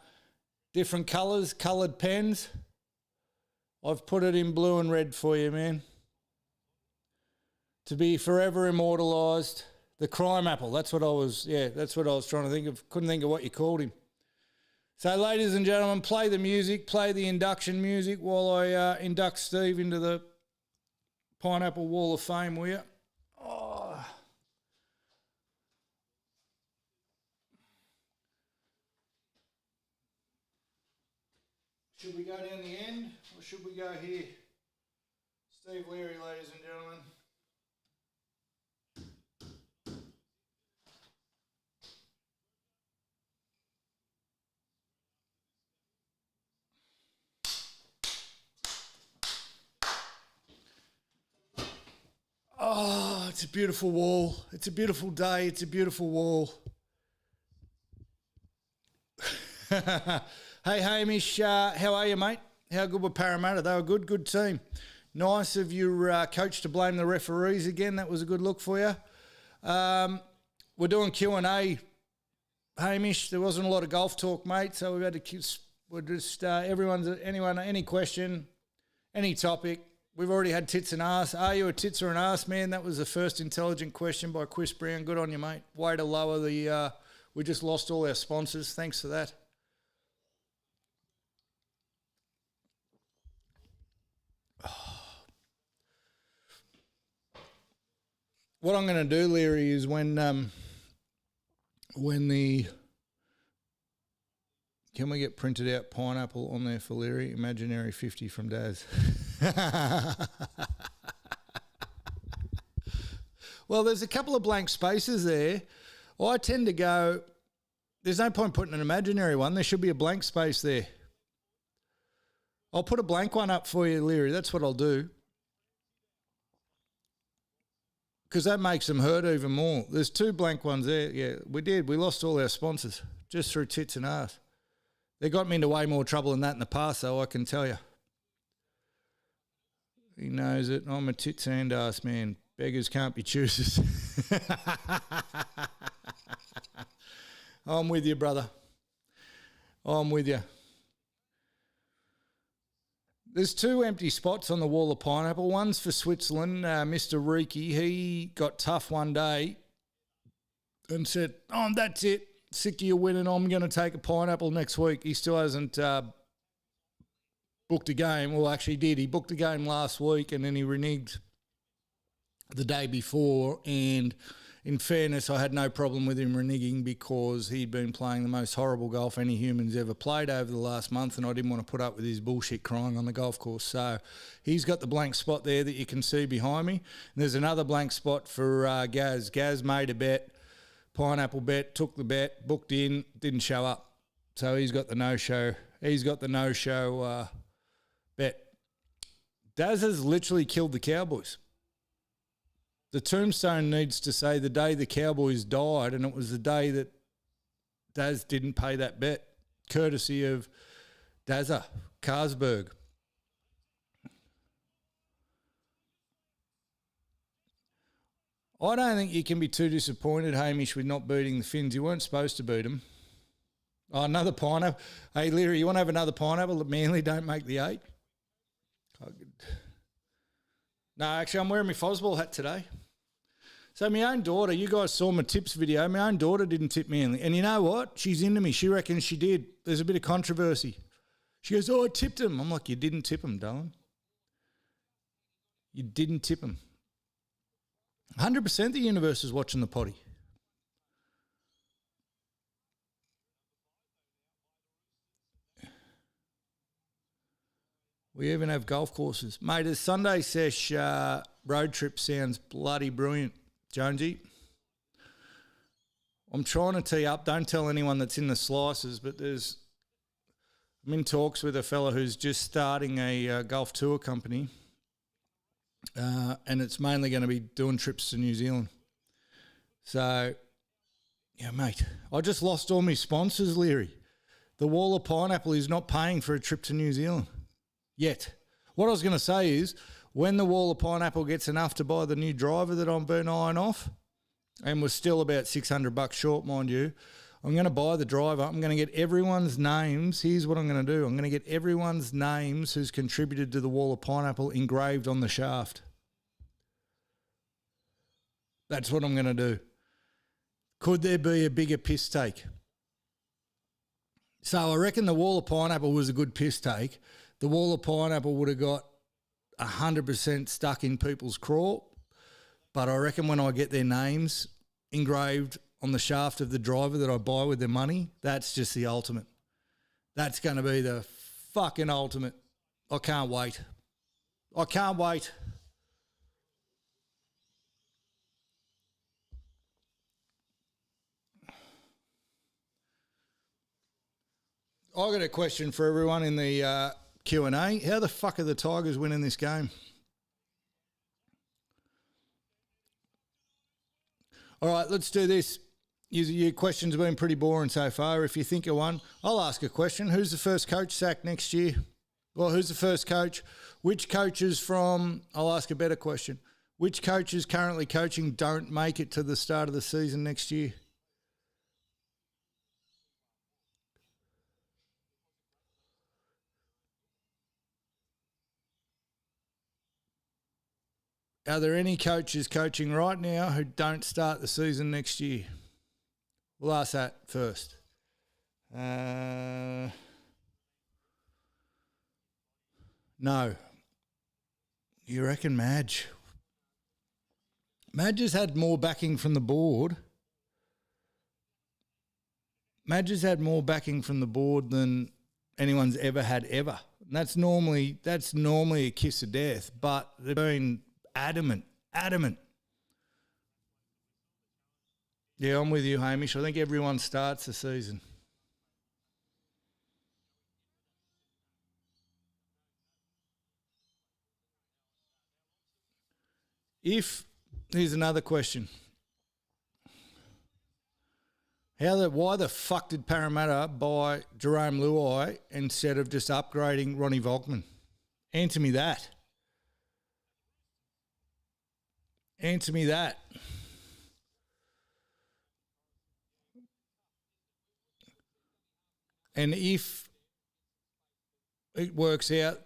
different colours, coloured pens. I've put it in blue and red for you, man. To be forever immortalised. The crime apple, that's what I was trying to think of. Couldn't think of what you called him. So, ladies and gentlemen, play the music, play the induction music while I induct Steve into the Pineapple Wall of Fame, will you? Oh. Should we go down the end or should we go here? Steve Leary, ladies and gentlemen. Oh, it's a beautiful wall. It's a beautiful day. It's a beautiful wall. Hey, Hamish, how are you, mate? How good were Parramatta? They were good, good team. Nice of your coach to blame the referees again. That was a good look for you. We're doing Q&A, Hamish. There wasn't a lot of golf talk, mate, so we've had to we're just any question, any topic. We've already had tits and ass. Are you a tits or an ass, man? That was the first intelligent question by Chris Brown. Good on you, mate. Way to lower the... we just lost all our sponsors. Thanks for that. What I'm going to do, Leary, is when the... Can we get printed out pineapple on there for Leary? Imaginary 50 from Daz. Well, there's a couple of blank spaces there. I tend to go, there's no point putting an imaginary one. There should be a blank space there. I'll put a blank one up for you, Leary. That's what I'll do. Because that makes them hurt even more. There's two blank ones there. Yeah, we did. We lost all our sponsors just through tits and ass. They got me into way more trouble than that in the past, though, I can tell you. He knows it. I'm a tits and ass man. Beggars can't be choosers. I'm with you, brother. I'm with you. There's two empty spots on the wall of pineapple. One's for Switzerland. Mr. Reiki, he got tough one day and said, "Oh, that's it. Sick of you winning. I'm going to take a pineapple next week." He still hasn't booked a game. Well, actually did. He booked a game last week and then he reneged the day before. And in fairness, I had no problem with him reneging because he'd been playing the most horrible golf any human's ever played over the last month, and I didn't want to put up with his bullshit crying on the golf course. So he's got the blank spot there that you can see behind me. And there's another blank spot for Gaz. Gaz made a bet. Pineapple bet, took the bet, booked in, didn't show up. So he's got the no-show. He's got the no-show bet. Daz has literally killed the Cowboys. The tombstone needs to say the day the Cowboys died, and it was the day that Daz didn't pay that bet, courtesy of Dazza Carlsberg. I don't think you can be too disappointed, Hamish, with not beating the Finns. You weren't supposed to beat them. Oh, another pineapple. Hey, Leary, you want to have another pineapple? Manly don't make the 8. No, actually, I'm wearing my Fozzball hat today. So my own daughter, you guys saw my tips video, my own daughter didn't tip me in. And you know what? She's into me. She reckons she did. There's a bit of controversy. She goes, I tipped him. I'm like, you didn't tip him, darling. You didn't tip him. 100% the universe is watching the potty. We even have golf courses. Mate, a Sunday Sesh road trip sounds bloody brilliant, Jonesy. I'm trying to tee up. Don't tell anyone that's in the slices, but I'm in talks with a fella who's just starting a golf tour company, and it's mainly going to be doing trips to New Zealand. So, yeah, mate, I just lost all my sponsors, Leary. The Wall of Pineapple is not paying for a trip to New Zealand. Yet. What I was going to say is, when the Wall of Pineapple gets enough to buy the new driver that I'm been eyeing off, and we're still about $600 short, mind you, I'm going to buy the driver. I'm going to get everyone's names. Here's what I'm going to do. I'm going to get everyone's names who's contributed to the Wall of Pineapple engraved on the shaft. That's what I'm going to do. Could there be a bigger piss take? So I reckon the Wall of Pineapple was a good piss take. The Wall of Pineapple would have got 100% stuck in people's craw, but I reckon when I get their names engraved on the shaft of the driver that I buy with their money, that's just the ultimate. That's going to be the fucking ultimate. I can't wait. I can't wait. I got a question for everyone in the Q&A. How the fuck are the Tigers winning this game? All right, let's do this. Your questions have been pretty boring so far. If you think of one, I'll ask a question. Who's the first coach sacked next year? Well, who's the first coach? Which coaches from, I'll ask a better question. Which coaches currently coaching don't make it to the start of the season next year? Are there any coaches coaching right now who don't start the season next year? We'll ask that first. No. You reckon Madge? Madge has had more backing from the board. Madge has had more backing from the board than anyone's ever had ever. And that's normally a kiss of death, but they've been adamant. Yeah, I'm with you, Hamish. I think everyone starts the season. Here's another question. Why the fuck did Parramatta buy Jerome Luai instead of just upgrading Ronnie Volkman? Answer me that. Answer me that. And if it works out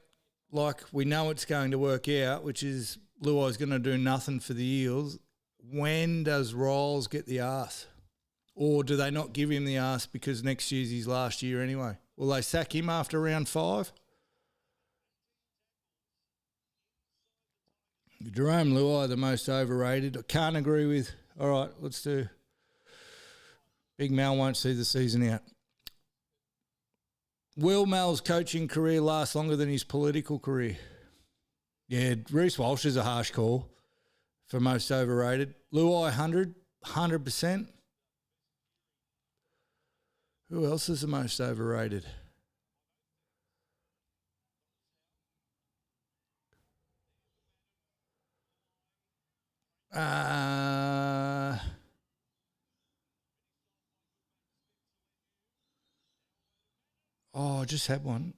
like we know it's going to work out, which is Luai's going to do nothing for the Eels, when does Rolls get the arse? Or do they not give him the arse because next year's his last year anyway? Will they sack him after round 5? Jerome Luai, the most overrated. I can't agree with. All right, let's do. Big Mal won't see the season out. Will Mal's coaching career last longer than his political career? Yeah, Reece Walsh is a harsh call for most overrated. Luai, 100%. Who else is the most overrated? I just had one.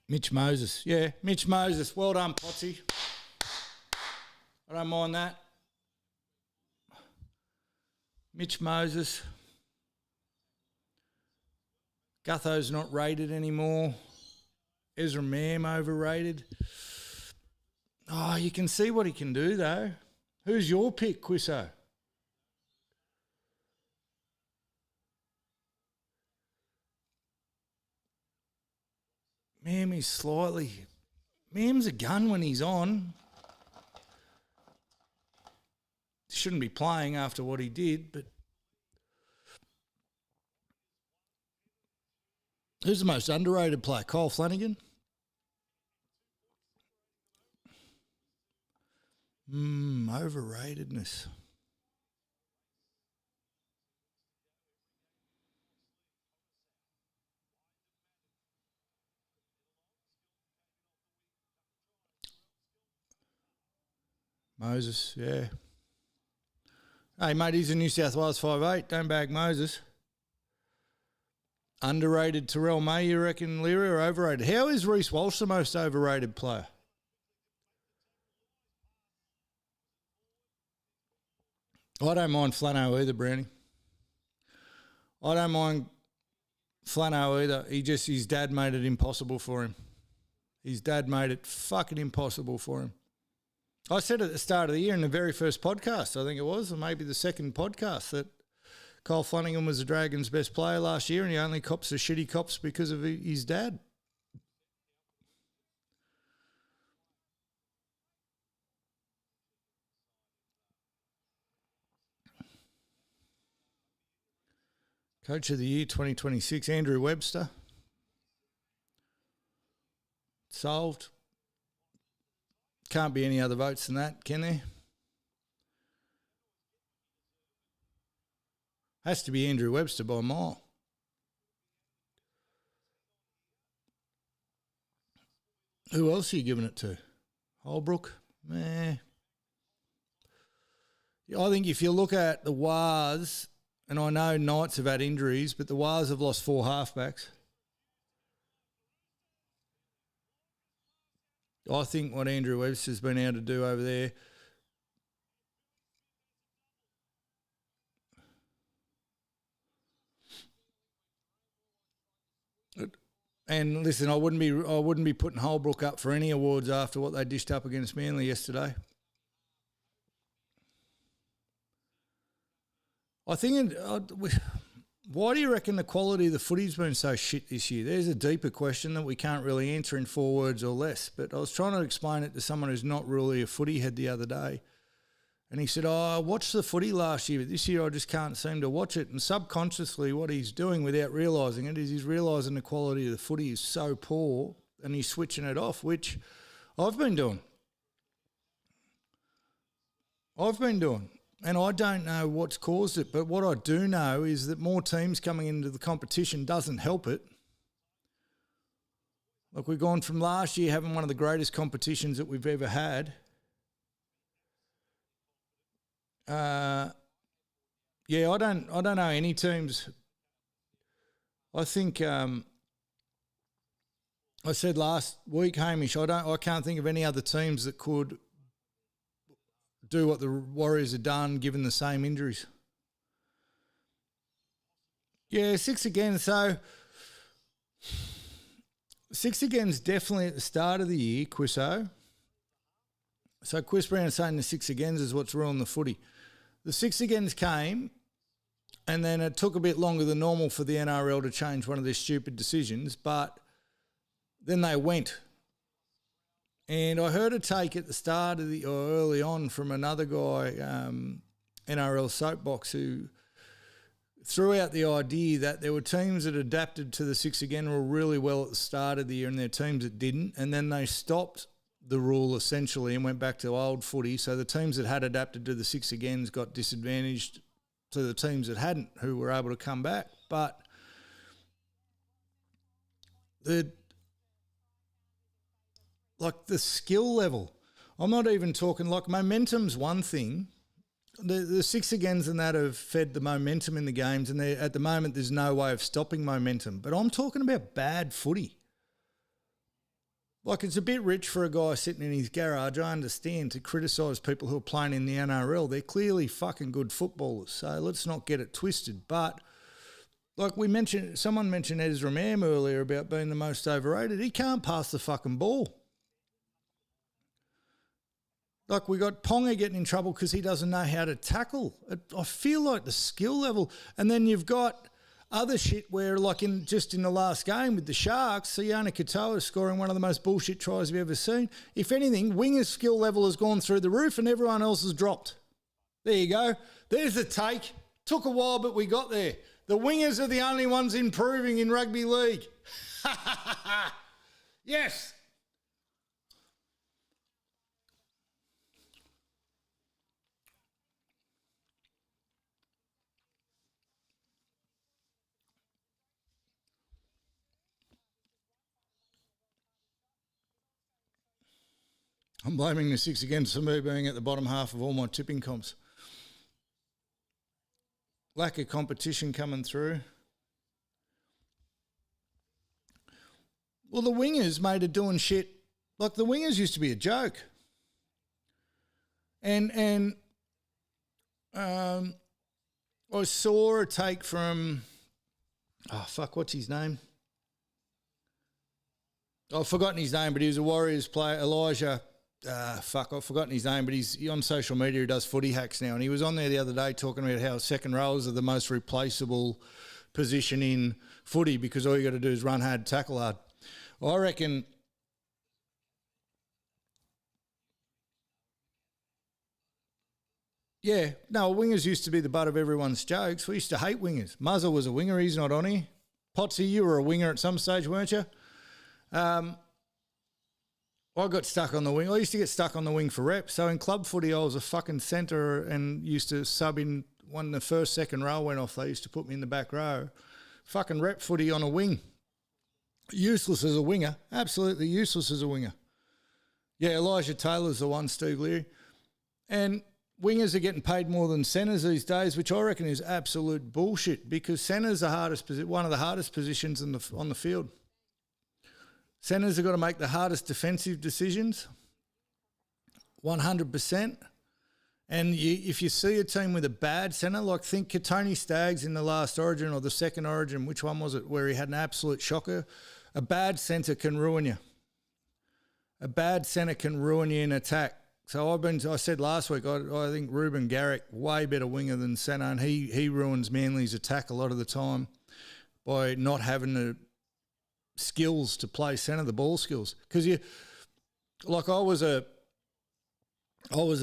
Mitch Moses. Yeah, Mitch Moses. Well done, Potsy. I don't mind that. Mitch Moses. Gutho's not rated anymore. Ezra Mam overrated. Oh, you can see what he can do, though. Who's your pick, Quisso? Miami's slightly... Miami's a gun when he's on. Shouldn't be playing after what he did, but... Who's the most underrated player? Kyle Flanagan? Overratedness. Moses, yeah. Hey, mate, he's a New South Wales 5'8". Don't bag Moses. Underrated Terrell May, you reckon, Leary, or overrated? How is Reece Walsh the most overrated player? I don't mind Flano either, Brownie. I don't mind Flano either. His dad made it impossible for him. His dad made it fucking impossible for him. I said at the start of the year in the very first podcast, I think it was, or maybe the second podcast, that Kyle Flanagan was the Dragons' best player last year and he only cops the shitty cops because of his dad. Coach of the Year 2026, Andrew Webster. Solved. Can't be any other votes than that, can there? Has to be Andrew Webster by a mile. Who else are you giving it to? Holbrook? Meh. I think if you look at the Wars, and I know Knights have had injuries, but the Wars have lost 4 halfbacks. I think what Andrew Webster's been able to do over there. And listen, I wouldn't be putting Holbrook up for any awards after what they dished up against Manly yesterday. I think why do you reckon the quality of the footy's been so shit this year? There's a deeper question that we can't really answer in 4 words or less. But I was trying to explain it to someone who's not really a footy head the other day. And he said, I watched the footy last year, but this year I just can't seem to watch it. And subconsciously what he's doing without realising it is he's realising the quality of the footy is so poor and he's switching it off, which I've been doing. And I don't know what's caused it, but what I do know is that more teams coming into the competition doesn't help it. Like we've gone from last year having one of the greatest competitions that we've ever had. I don't know any teams. I think I said last week, Hamish, I can't think of any other teams that could do what the Warriors have done given the same injuries. Yeah, 6 again. So 6 again's definitely at the start of the year, Quisso. So Chris Brown is saying the 6 agains is what's ruined the footy. The 6 agains came, and then it took a bit longer than normal for the NRL to change one of their stupid decisions, but then they went. And I heard a take at the start of or early on from another guy, NRL Soapbox, who threw out the idea that there were teams that adapted to the 6 again were really well at the start of the year and there were teams that didn't, and then they stopped the rule essentially and went back to old footy. So the teams that had adapted to the 6 agains got disadvantaged to the teams that hadn't, who were able to come back. But the skill level, I'm not even talking, like momentum's one thing. The 6 agains and that have fed the momentum in the games, and at the moment there's no way of stopping momentum. But I'm talking about bad footy. Like, it's a bit rich for a guy sitting in his garage, I understand, to criticise people who are playing in the NRL. They're clearly fucking good footballers, so let's not get it twisted. But, like someone mentioned Ezra Mam earlier about being the most overrated. He can't pass the fucking ball. Like we got Ponga getting in trouble because he doesn't know how to tackle. I feel like the skill level, and then you've got other shit where, like in the last game with the Sharks, Sione Katoa scoring one of the most bullshit tries we've ever seen. If anything, Winger's skill level has gone through the roof and everyone else has dropped. There you go. There's the take. Took a while, but we got there. The Wingers are the only ones improving in rugby league. Yes. I'm blaming the 6 against me being at the bottom half of all my tipping comps. Lack of competition coming through. Well, the Wingers made it doing shit. Like the Wingers used to be a joke. And I saw a take from, what's his name? I've forgotten his name, but he was a Warriors player, Elijah. I've forgotten his name, but he's on social media. He does footy hacks now, and he was on there the other day talking about how second rows are the most replaceable position in footy because all you got to do is run hard, tackle hard. I reckon wingers used to be the butt of everyone's jokes. We used to hate wingers. Muzzle was a winger. He's not on here. Potsy, you were a winger at some stage, weren't you? I got stuck on the wing. I used to get stuck on the wing for reps. So in club footy, I was a fucking centre and used to sub in when the first, second row went off. They used to put me in the back row. Fucking rep footy on a wing. Useless as a winger. Absolutely useless as a winger. Yeah, Elijah Taylor's the one, Steve Leary. And wingers are getting paid more than centres these days, which I reckon is absolute bullshit because centres are one of the hardest positions on the field. Centres have got to make the hardest defensive decisions, 100%. And if you see a team with a bad centre, like think Tony Staggs in the last Origin or the second Origin, which one was it, where he had an absolute shocker? A bad centre can ruin you. A bad centre can ruin you in attack. So I said last week, I think Ruben Garrick, way better winger than centre, and he ruins Manly's attack a lot of the time by not having the skills to play centre, the ball skills. Because I was a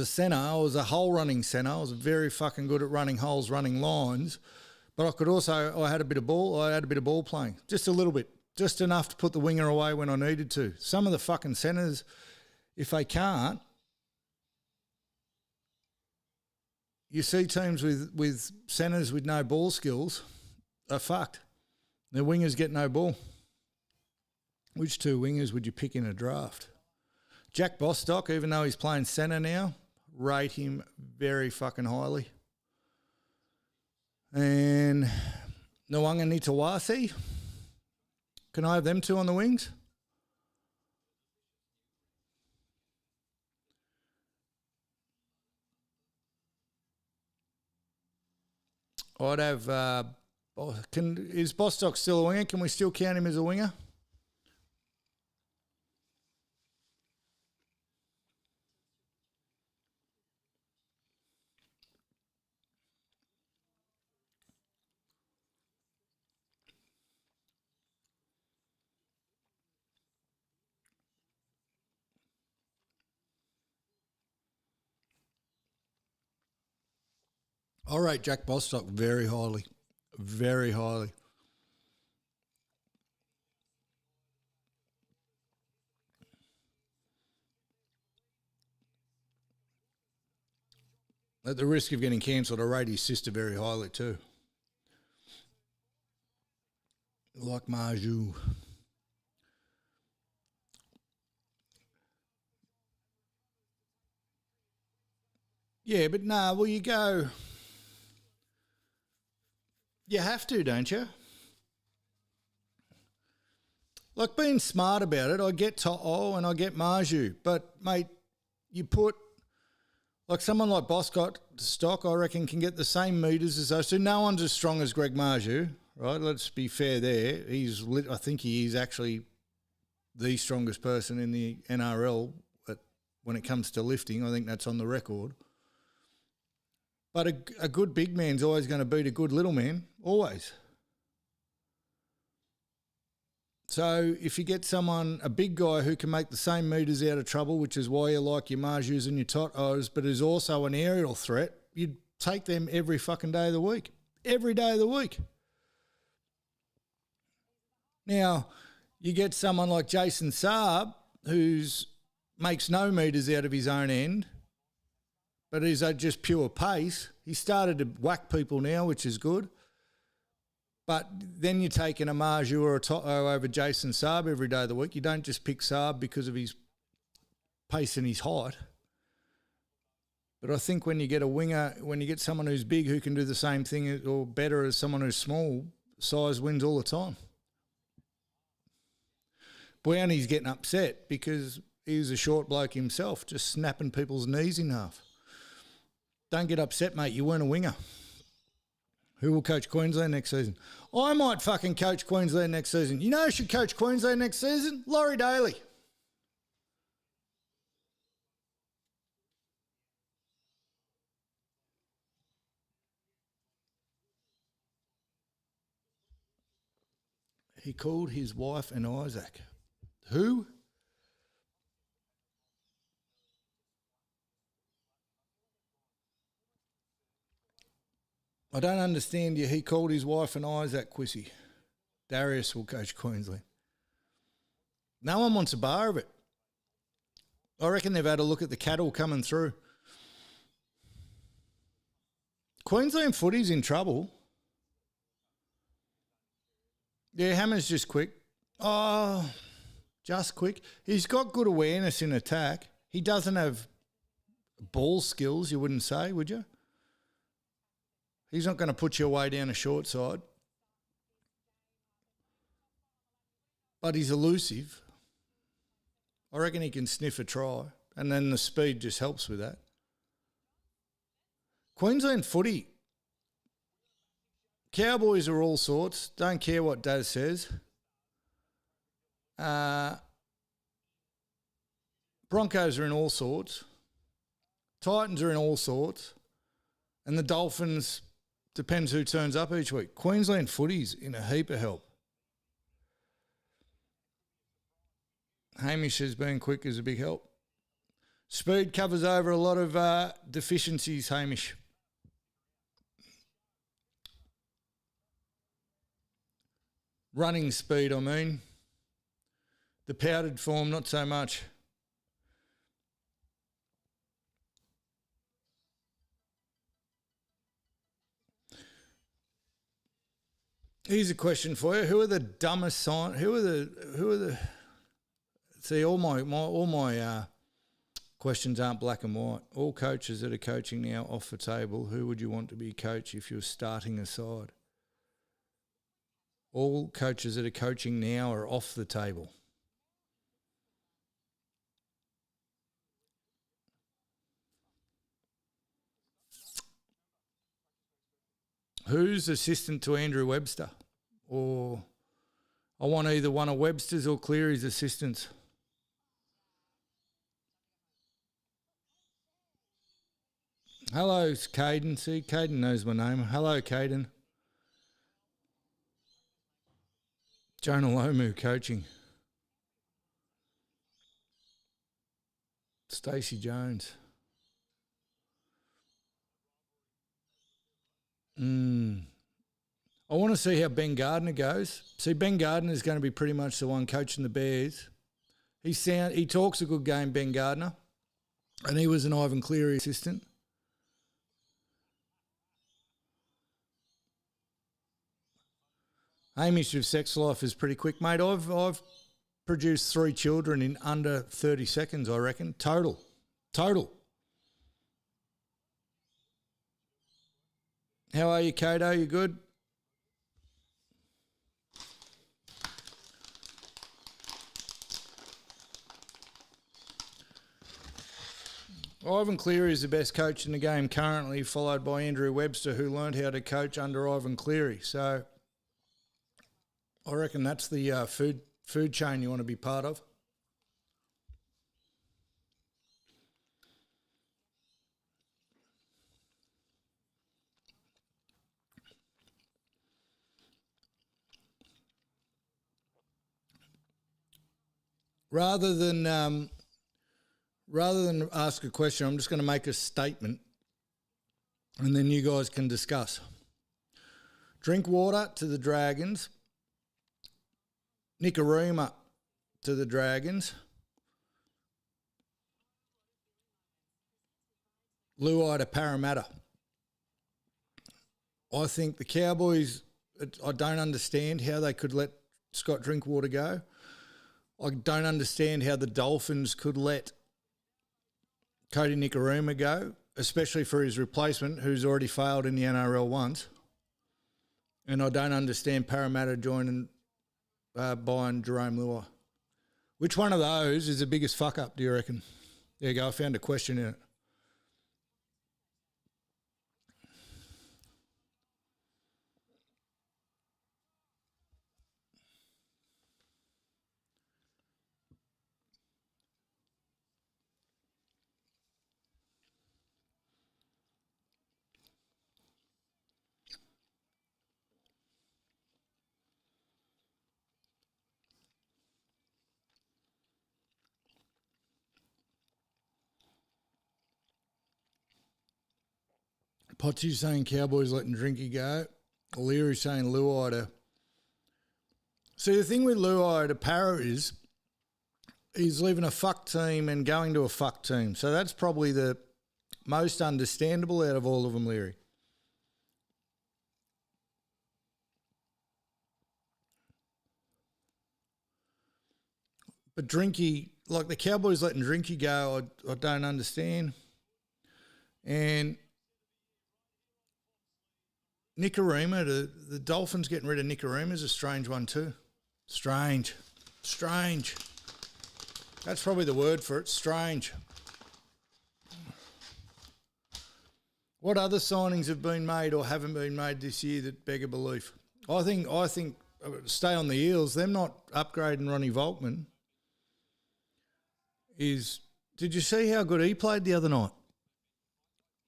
centre, I was a hole running centre. I was very fucking good at running holes, running lines, but I had a bit of ball playing, just a little bit, just enough to put the winger away when I needed to. Some of the fucking centres, if they can't, you see teams with centres with no ball skills are fucked. Their wingers get no ball. Which two wingers would you pick in a draft? Jack Bostock, even though he's playing centre now, rate him very fucking highly. And Nwanga Nitawasi, can I have them two on the wings? I'd have... is Bostock still a winger? Can we still count him as a winger? I rate Jack Bostock very highly. Very highly. At the risk of getting cancelled, I rate his sister very highly too. Like Marju. Yeah, but you go... You have to, don't you? Like being smart about it, I get To'o and I get Marju. But, mate, you put... Like someone like Stock, I reckon, can get the same metres as those two. No one's as strong as Greg Marju, right? Let's be fair there. I think he is actually the strongest person in the NRL when it comes to lifting. I think that's on the record. But a good big man's always going to beat a good little man, always. So if you get a big guy who can make the same metres out of trouble, which is why you like your Marjus and your Totos, but is also an aerial threat, you'd take them every fucking day of the week. Every day of the week. Now, you get someone like Jason Saab, who makes no metres out of his own end, but is just pure pace. He started to whack people now, which is good. But then you're taking a Marju or a Toto over Jason Saab every day of the week. You don't just pick Saab because of his pace and his height. But I think when you get a winger, when you get someone who's big who can do the same thing or better as someone who's small, size wins all the time. Brownie's getting upset because he was a short bloke himself, just snapping people's knees in half. Don't get upset, mate. You weren't a winger. Who will coach Queensland next season? I might fucking coach Queensland next season. You know who should coach Queensland next season? Laurie Daly. He called his wife and Isaac. Who? I don't understand you. He called his wife and Isaac, Quissy. Darius will coach Queensland. No one wants a bar of it. I reckon they've had a look at the cattle coming through. Queensland footy's in trouble. Yeah, Hammer's just quick. Oh, just quick. He's got good awareness in attack. He doesn't have ball skills, you wouldn't say, would you? He's not going to put you away down a short side. But he's elusive. I reckon he can sniff a try. And then the speed just helps with that. Queensland footy. Cowboys are all sorts. Don't care what Daz says. Broncos are in all sorts. Titans are in all sorts. And the Dolphins, depends who turns up each week. Queensland footy's in a heap of help. Hamish has been quick is a big help. Speed covers over a lot of deficiencies, Hamish. Running speed, I mean. The powdered form, not so much. Here's a question for you: who are the dumbest sign? Who are the? See, all my questions aren't black and white. All coaches that are coaching now off the table. Who would you want to be coach if you're starting a side? All coaches that are coaching now are off the table. Who's assistant to Andrew Webster? Or I want either one of Webster's or Cleary's assistants. Hello, Caden. See, Caden knows my name. Hello, Caden. Jonah Lomu coaching. Stacey Jones. I want to see how Ben Gardner goes. See, Ben Gardner is going to be pretty much the one coaching the Bears. He talks a good game, Ben Gardner, and he was an Ivan Cleary assistant. Hamish of Sex Life is pretty quick, mate. I've produced 3 children in under 30 seconds, I reckon. Total. How are you, Kato? You good? Ivan Cleary is the best coach in the game currently, followed by Andrew Webster, who learned how to coach under Ivan Cleary. So I reckon that's the food chain you want to be part of. rather than ask a question, I'm just going to make a statement, and then you guys can discuss. Drink water to the Dragons. Nicarima to the Dragons. Luai to Parramatta. I think the Cowboys, I don't understand how they could let Scott Drinkwater go. I don't understand how the Dolphins could let Cody Nicarima go, especially for his replacement, who's already failed in the NRL once. And I don't understand Parramatta buying Jerome Luai. Which one of those is the biggest fuck up, do you reckon? There you go, I found a question in it. Potsy's saying Cowboys letting Drinky go. O'Leary's saying Luai to... See, the thing with Luai to Para is he's leaving a fuck team and going to a fuck team. So that's probably the most understandable out of all of them, Leary. But Drinky, like the Cowboys letting Drinky go, I don't understand. And Nicarima, the Dolphins getting rid of Nicarima is a strange one too. Strange. That's probably the word for it, strange. What other signings have been made or haven't been made this year that beg a belief? I think stay on the Eels. Them not upgrading Ronnie Volkman is... Did you see how good he played the other night?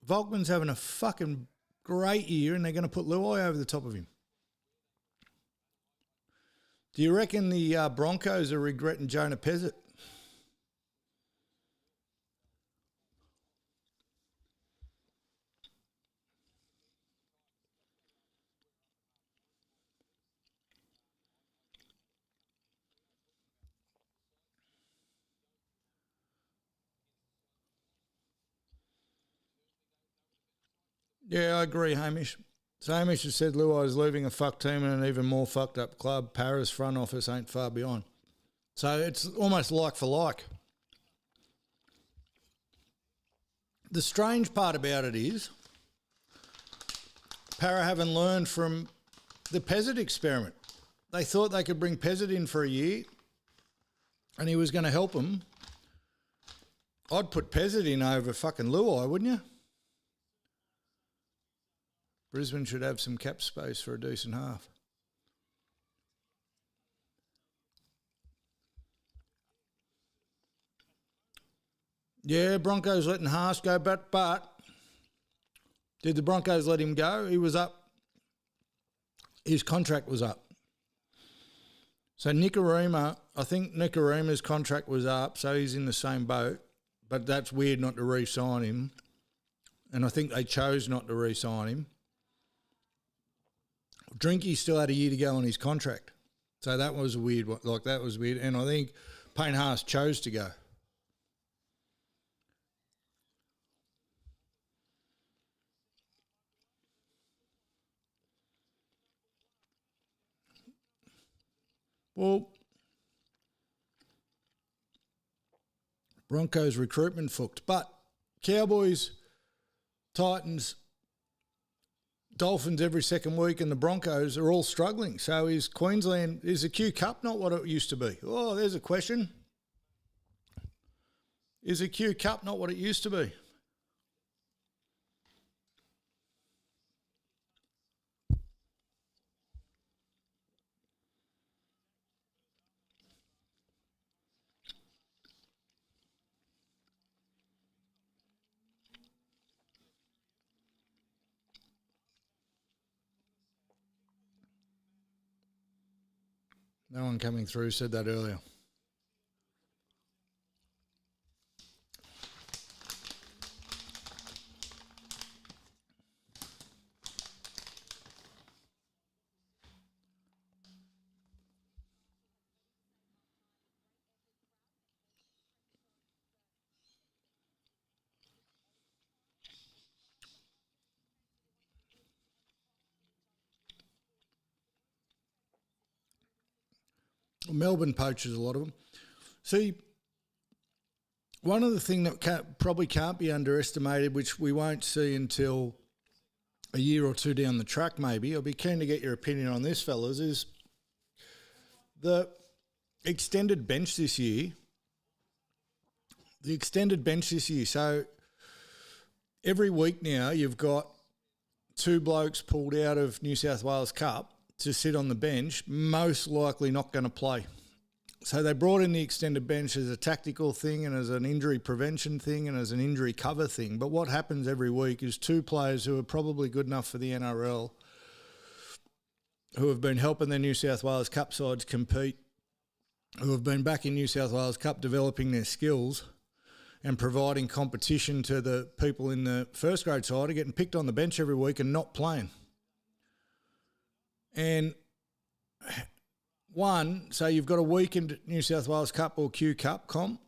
Volkman's having a fucking great year and they're going to put Luai over the top of him. Do you reckon the Broncos are regretting Jonah Pezzett? Yeah, I agree, Hamish. So Hamish has said Luai is leaving a fuck team and an even more fucked up club. Para's front office ain't far beyond. So it's almost like for like. The strange part about it is Para haven't learned from the Pezzett experiment. They thought they could bring Pezzett in for a year and he was going to help them. I'd put Pezzett in over fucking Luai, wouldn't you? Brisbane should have some cap space for a decent half. Yeah, Broncos letting Haas go, but did the Broncos let him go? He was up. His contract was up. So Nicarima, I think Nicarima's contract was up, so he's in the same boat, but that's weird not to re-sign him. And I think they chose not to re-sign him. Drinky still had a year to go on his contract. So that was a weird one. Like, that was weird. And I think Payne Haas chose to go. Well, Broncos recruitment fucked. But Cowboys, Titans, Dolphins every second week and the Broncos are all struggling. So is the Q Cup not what it used to be? Oh, there's a question. Is the Q Cup not what it used to be? No one coming through said that earlier. Melbourne poachers, a lot of them. See, one of the things that probably can't be underestimated, which we won't see until a year or two down the track maybe, I'll be keen to get your opinion on this, fellas, is the extended bench this year. So every week now you've got 2 blokes pulled out of New South Wales Cup to sit on the bench, most likely not going to play. So they brought in the extended bench as a tactical thing and as an injury prevention thing and as an injury cover thing. But what happens every week is 2 players who are probably good enough for the NRL, who have been helping their New South Wales Cup sides compete, who have been back in New South Wales Cup developing their skills and providing competition to the people in the first grade side, are getting picked on the bench every week and not playing. And one, so you've got a weakened New South Wales Cup or Q Cup comp.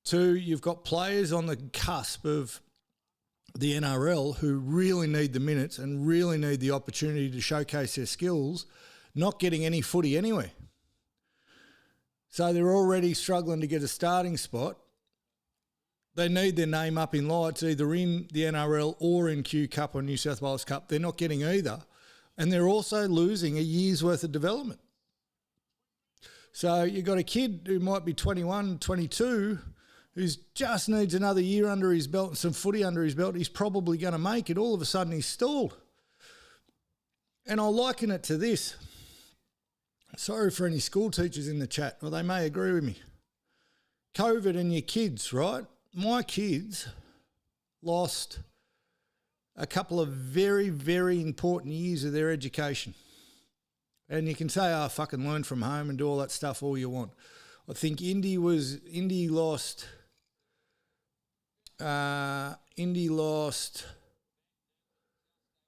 2, you've got players on the cusp of the NRL who really need the minutes and really need the opportunity to showcase their skills, not getting any footy anywhere. So they're already struggling to get a starting spot. They need their name up in lights, either in the NRL or in Q Cup or New South Wales Cup. They're not getting either. And they're also losing a year's worth of development. So you've got a kid who might be 21, 22, who just needs another year under his belt and some footy under his belt. He's probably going to make it. All of a sudden he's stalled. And I'll liken it to this. Sorry for any school teachers in the chat, or they may agree with me. COVID and your kids, right? My kids lost a couple of very, very important years of their education. And you can say, oh, fucking learn from home and do all that stuff all you want. I think Indy lost,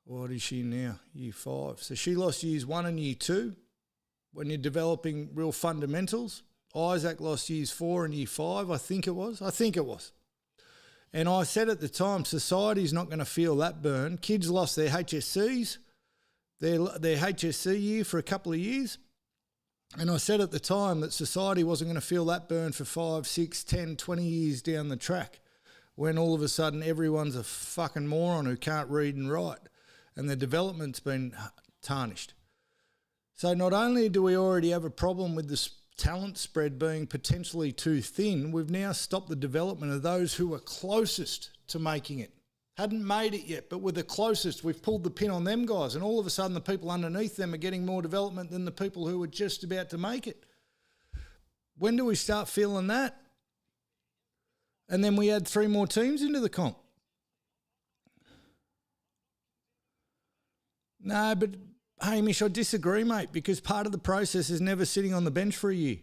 what is she now? Year 5. So she lost years 1 and year 2 when you're developing real fundamentals. Isaac lost years 4 and year 5, I think it was. And I said at the time, society's not going to feel that burn. Kids lost their HSCs, their HSC year for a couple of years. And I said at the time that society wasn't going to feel that burn for 5, 6, 10, 20 years down the track, when all of a sudden everyone's a fucking moron who can't read and write and their development's been tarnished. So not only do we already have a problem with this talent spread being potentially too thin, we've now stopped the development of those who were closest to making it. Hadn't made it yet, but were the closest. We've pulled the pin on them guys, and all of a sudden the people underneath them are getting more development than the people who were just about to make it. When do we start feeling that? And then we add 3 more teams into the comp. No, but Hamish, I disagree, mate, because part of the process is never sitting on the bench for a year.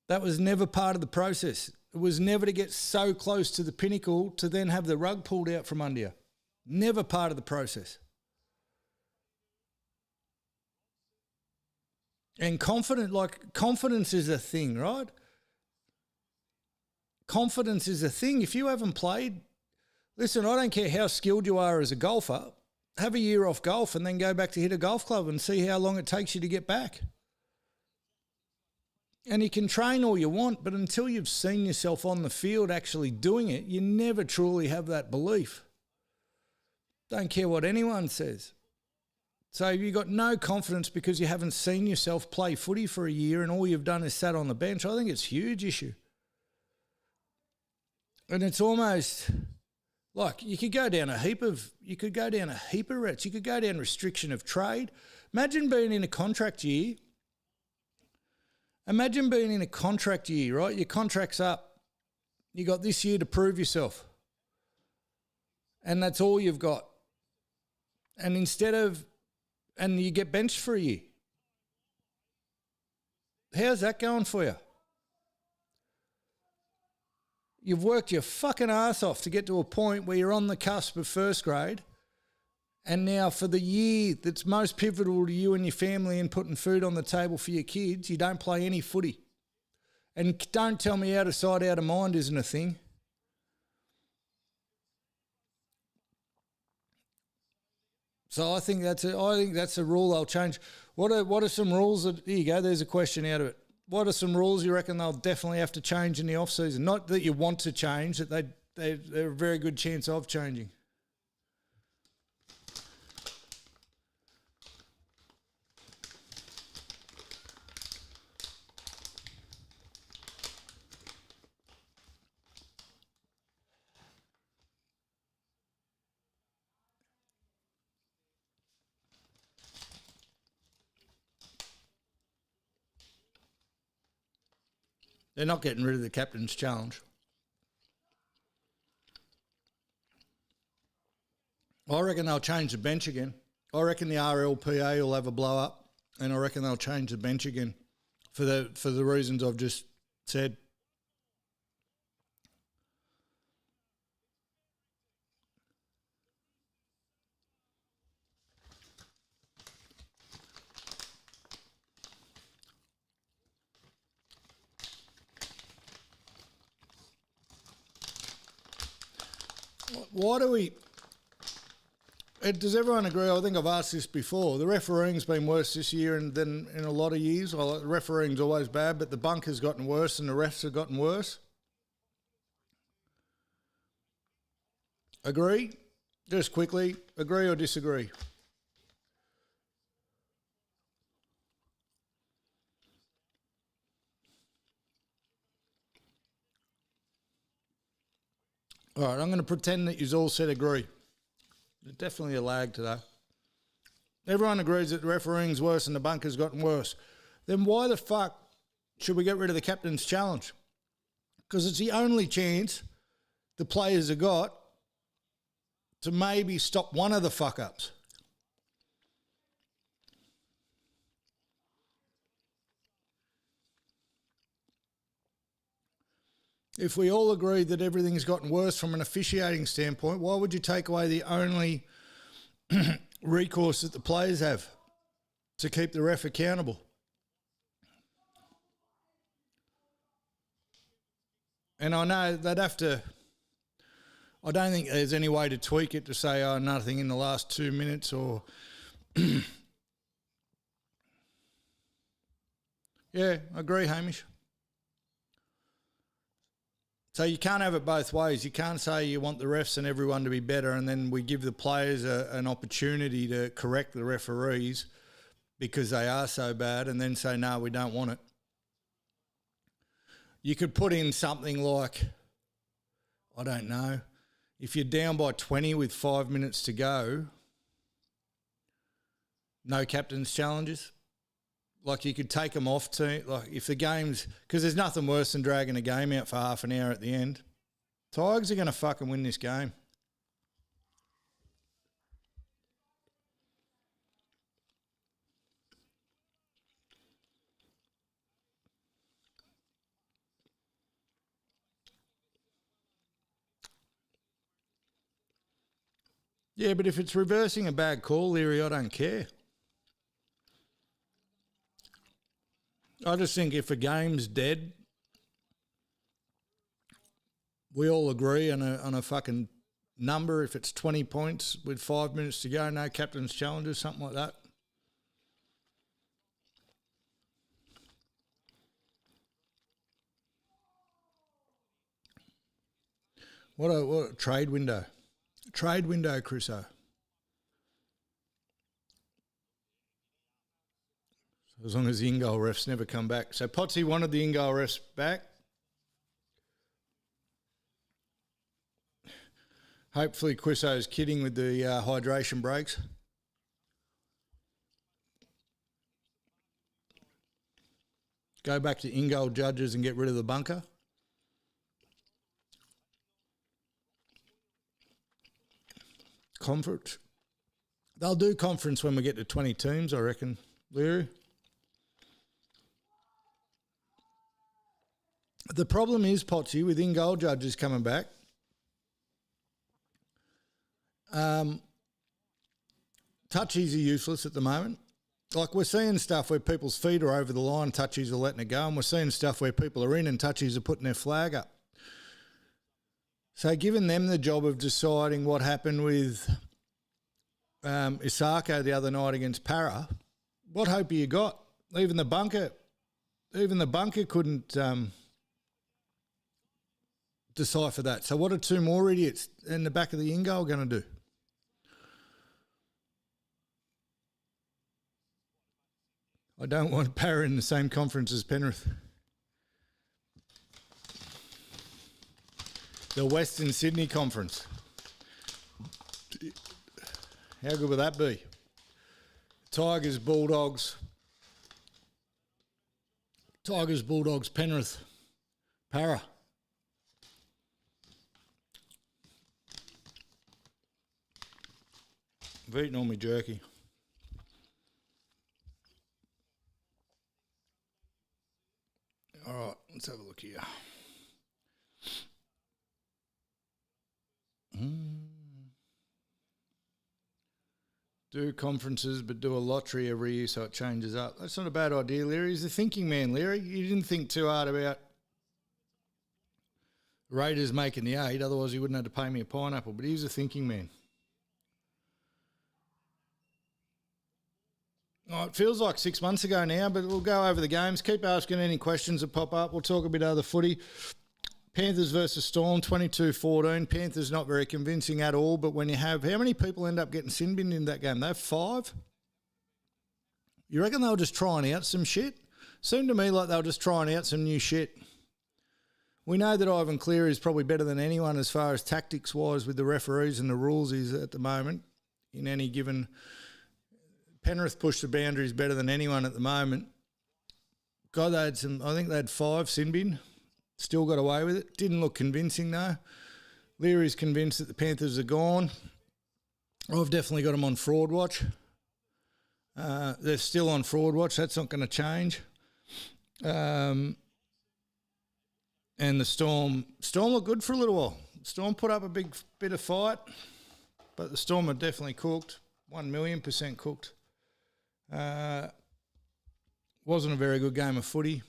That was never part of the process. It was never to get so close to the pinnacle to then have the rug pulled out from under you. Never part of the process. And confidence is a thing, right? Confidence is a thing. If you haven't played, listen, I don't care how skilled you are as a golfer, have a year off golf and then go back to hit a golf club and see how long it takes you to get back. And you can train all you want, but until you've seen yourself on the field actually doing it, you never truly have that belief. Don't care what anyone says. So you've got no confidence because you haven't seen yourself play footy for a year and all you've done is sat on the bench. I think it's a huge issue. And it's almost like you could go down a heap of routes. You could go down restriction of trade. Imagine being in a contract year. Right? Your contract's up. You got this year to prove yourself. And that's all you've got. And and you get benched for a year. How's that going for you? You've worked your fucking ass off to get to a point where you're on the cusp of first grade. And now for the year that's most pivotal to you and your family and putting food on the table for your kids, you don't play any footy. And don't tell me out of sight, out of mind isn't a thing. So I think that's a rule they'll change. What are some rules that? Here you go. There's a question out of it. What are some rules you reckon they'll definitely have to change in the off season? Not that you want to change, that they're a very good chance of changing. They're not getting rid of the captain's challenge. I reckon they'll change the bench again. I reckon the RLPA will have a blow up, and I reckon they'll change the bench again for the reasons I've just said. Why do we... Does everyone agree? I think I've asked this before. The refereeing's been worse this year than in a lot of years. Well, the refereeing's always bad, but the bunker's gotten worse and the refs have gotten worse. Agree? Just quickly, agree or disagree? All right, I'm going to pretend that you all said agree. There's definitely a lag today. Everyone agrees that the refereeing's worse and the bunker's gotten worse. Then why the fuck should we get rid of the captain's challenge? Because it's the only chance the players have got to maybe stop one of the fuck-ups. If we all agree that everything's gotten worse from an officiating standpoint, why would you take away the only recourse that the players have to keep the ref accountable? And I know they'd have to... I don't think there's any way to tweak it to say, oh, nothing in the last 2 minutes or... Yeah, I agree, Hamish. So you can't have it both ways. You can't say you want the refs and everyone to be better and then we give the players an opportunity to correct the referees because they are so bad and then say, no, we don't want it. You could put in something like, I don't know, if you're down by 20 with 5 minutes to go, no captain's challenges. Like you could take them off to, like if the game's, because there's nothing worse than dragging a game out for half an hour at the end. Tigers are going to fucking win this game. Yeah, but if it's reversing a bad call, Leary, I don't care. I just think if a game's dead, we all agree on a fucking number. If it's 20 points with 5 minutes to go, no captain's challenges, something like that. What a trade window. Trade window, Chriso. As long as the in-goal refs never come back. So Potsy wanted the in-goal refs back. Hopefully Quisso's kidding with the hydration breaks. Go back to in-goal judges and get rid of the bunker. Conference. They'll do conference when we get to 20 teams, I reckon, Leary. The problem is, Potsy, with in-goal judges coming back, touchies are useless at the moment. Like we're seeing stuff where people's feet are over the line, touchies are letting it go, and we're seeing stuff where people are in and touchies are putting their flag up. So giving them the job of deciding what happened with Isako the other night against Para, what hope have you got? Even the bunker couldn't decipher that. So what are two more idiots in the back of the in-goal going to do? I don't want Para in the same conference as Penrith. The Western Sydney Conference. How good would that be? Tigers, Bulldogs, Penrith, Para. I've eaten all my jerky. All right, let's have a look here. Do conferences, but do a lottery every year so it changes up. That's not a bad idea, Leary. He's a thinking man, Leary. You didn't think too hard about Raiders making the 8, otherwise he wouldn't have to pay me a pineapple, but he's a thinking man. Oh, it feels like 6 months ago now, but we'll go over the games. Keep asking any questions that pop up. We'll talk a bit of the footy. Panthers versus Storm, 22-14. Panthers not very convincing at all, but when you have... How many people end up getting sin binned in that game? They have 5? You reckon they were just trying out some shit? Seemed to me like they were just trying out some new shit. We know that Ivan Cleary is probably better than anyone as far as tactics-wise with the referees and the rules he's at the moment in any given... Penrith pushed the boundaries better than anyone at the moment. God, they had some... I think they had 5 sin bin. Still got away with it. Didn't look convincing, though. Leary's convinced that the Panthers are gone. I've definitely got them on fraud watch. They're still on fraud watch. That's not going to change. And the Storm looked good for a little while. Storm put up a big bit of fight, but the Storm are definitely cooked. 1,000,000% cooked. Wasn't a very good game of footy.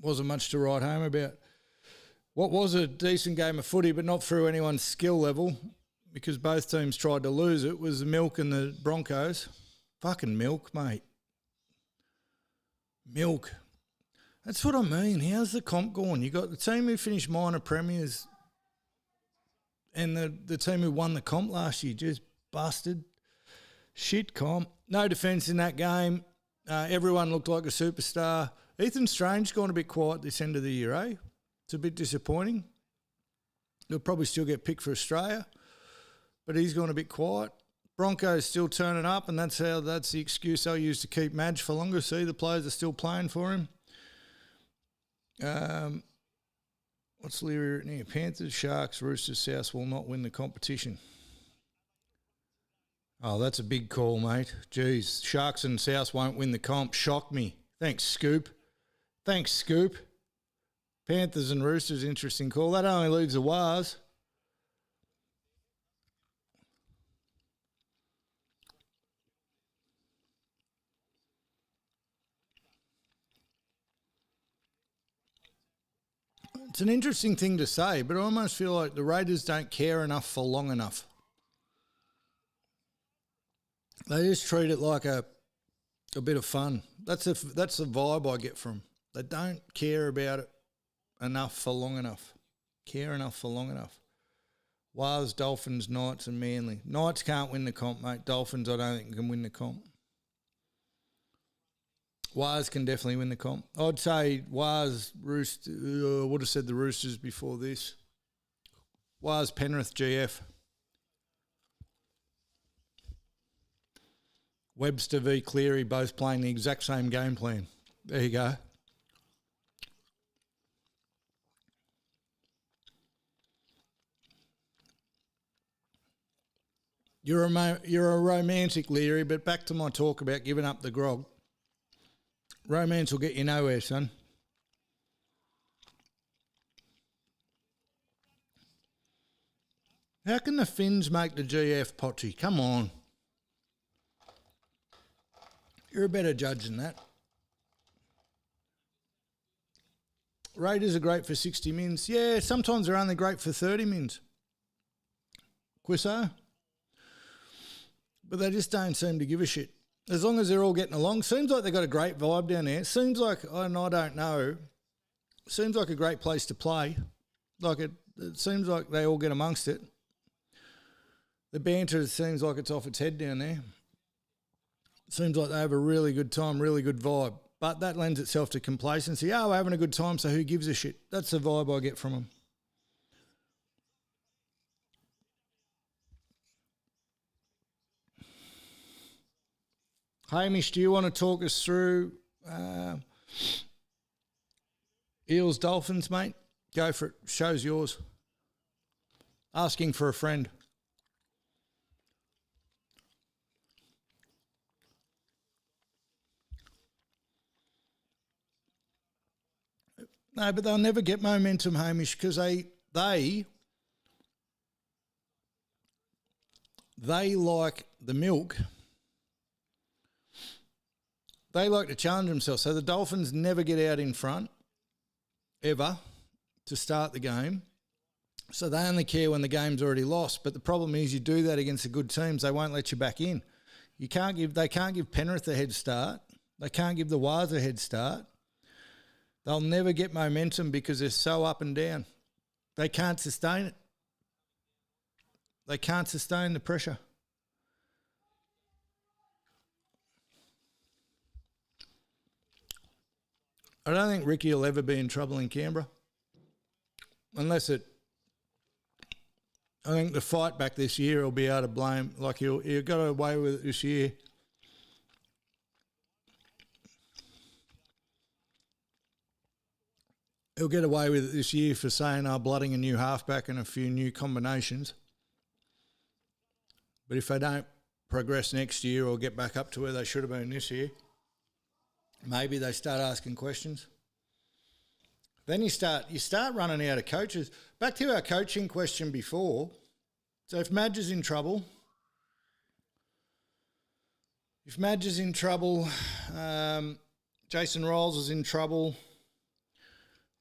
Wasn't much to write home about. What was a decent game of footy, but not through anyone's skill level, because both teams tried to lose it, was the Milk and the Broncos. Fucking Milk, mate. Milk. That's what I mean. How's the comp going? You got the team who finished minor premiers and the team who won the comp last year just busted. Shit comp. No defence in that game. Everyone looked like a superstar. Ethan Strange gone a bit quiet this end of the year, eh? It's a bit disappointing. He'll probably still get picked for Australia, but he's gone a bit quiet. Broncos still turning up, and that's the excuse they'll use to keep Madge for longer. See, the players are still playing for him. What's Leary written here? Panthers, Sharks, Roosters, South will not win the competition. Oh, that's a big call, mate. Jeez, Sharks and South won't win the comp. Shock me. Thanks, Scoop. Panthers and Roosters, interesting call. That only leaves the Wars. It's an interesting thing to say, but I almost feel like the Raiders don't care enough for long enough. They just treat it like a bit of fun. That's the vibe I get from them. They don't care about it enough for long enough. Care enough for long enough. Wars, Dolphins, Knights and Manly. Knights can't win the comp, mate. Dolphins I don't think can win the comp. Wars can definitely win the comp. I'd say Wars, Roosters, I would have said the Roosters before this. Wars, Penrith, GF. Webster v Cleary both playing the exact same game plan. There you go. You're a romantic, Leary, but back to my talk about giving up the grog. Romance will get you nowhere, son. How can the Finns make the GF, Potsy? Come on. You're a better judge than that. Raiders are great for 60 mins. Yeah, sometimes they're only great for 30 mins. Quisso? but they just don't seem to give a shit. As long as they're all getting along, seems like they've got a great vibe down there. Seems like, and I don't know, seems like a great place to play. Like it seems like they all get amongst it. The banter seems like it's off its head down there. Seems like they have a really good time, really good vibe. But that lends itself to complacency. Oh, we're having a good time, so who gives a shit? That's the vibe I get from them. Hamish, do you want to talk us through Eels Dolphins, mate? Go for it. Show's yours. Asking for a friend. No, but they'll never get momentum, Hamish, because they like the milk. They like to challenge themselves. So the Dolphins never get out in front, ever, to start the game. So they only care when the game's already lost. But the problem is you do that against the good teams, they won't let you back in. They can't give Penrith a head start. They can't give the Waz a head start. They'll never get momentum because they're so up and down. They can't sustain it. They can't sustain the pressure. I don't think Ricky will ever be in trouble in Canberra. I think the fight back this year will be able to blame. Like he'll got away with it this year. He'll get away with it this year for saying, blooding a new halfback and a few new combinations. But if they don't progress next year or get back up to where they should have been this year, maybe they start asking questions. Then you start running out of coaches. Back to our coaching question before. So if Madge is in trouble, Jason Rolls is in trouble,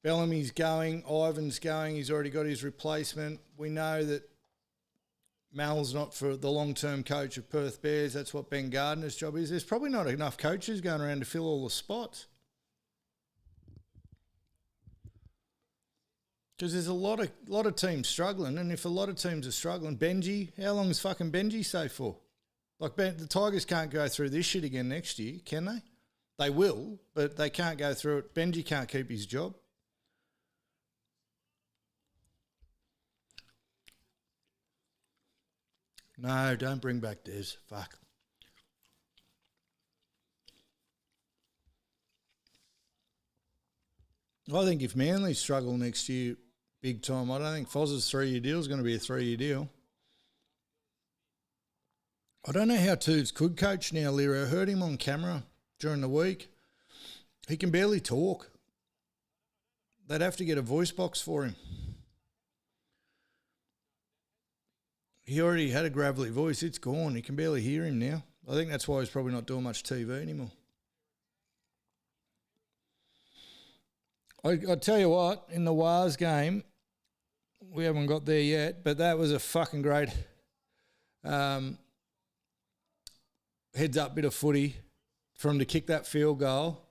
Bellamy's going, Ivan's going, he's already got his replacement. We know that Mal's not for the long-term coach of Perth Bears. That's what Ben Gardner's job is. There's probably not enough coaches going around to fill all the spots. Because there's a lot of teams struggling, and if a lot of teams are struggling, Benji, how long is fucking Benji safe for? Like the Tigers can't go through this shit again next year, can they? They will, but they can't go through it. Benji can't keep his job. No, don't bring back Des. Fuck. I think if Manly struggle next year big time, I don't think Fozz's 3-year deal is going to be a 3-year deal. I don't know how Toots could coach now, Leary. I heard him on camera during the week. He can barely talk. They'd have to get a voice box for him. He already had a gravelly voice. It's gone. You can barely hear him now. I think that's why he's probably not doing much TV anymore. I tell you what, in the Waz game, we haven't got there yet, but that was a fucking great heads-up bit of footy for him to kick that field goal,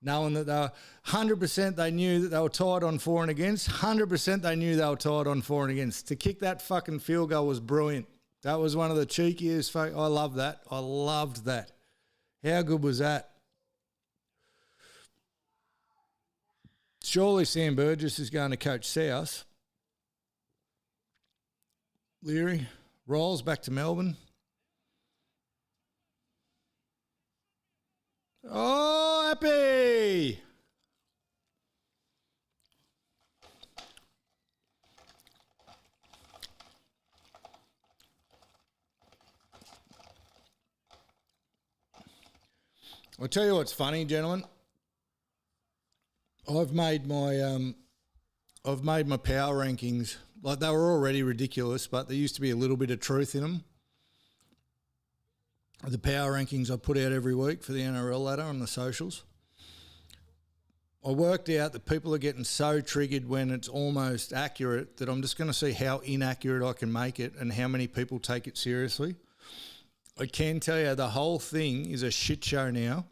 knowing that they were 100% they knew that they were tied on for and against, 100% they knew they were tied on for and against. To kick that fucking field goal was brilliant. That was one of the cheekiest. I love that. I loved that. How good was that? Surely Sam Burgess is going to coach South. Leary rolls back to Melbourne. Oh, happy! I'll tell you what's funny, gentlemen. I've made my power rankings. Like, they were already ridiculous, but there used to be a little bit of truth in them. The power rankings I put out every week for the NRL ladder on the socials. I worked out that people are getting so triggered when it's almost accurate that I'm just going to see how inaccurate I can make it and how many people take it seriously. I can tell you the whole thing is a shit show now.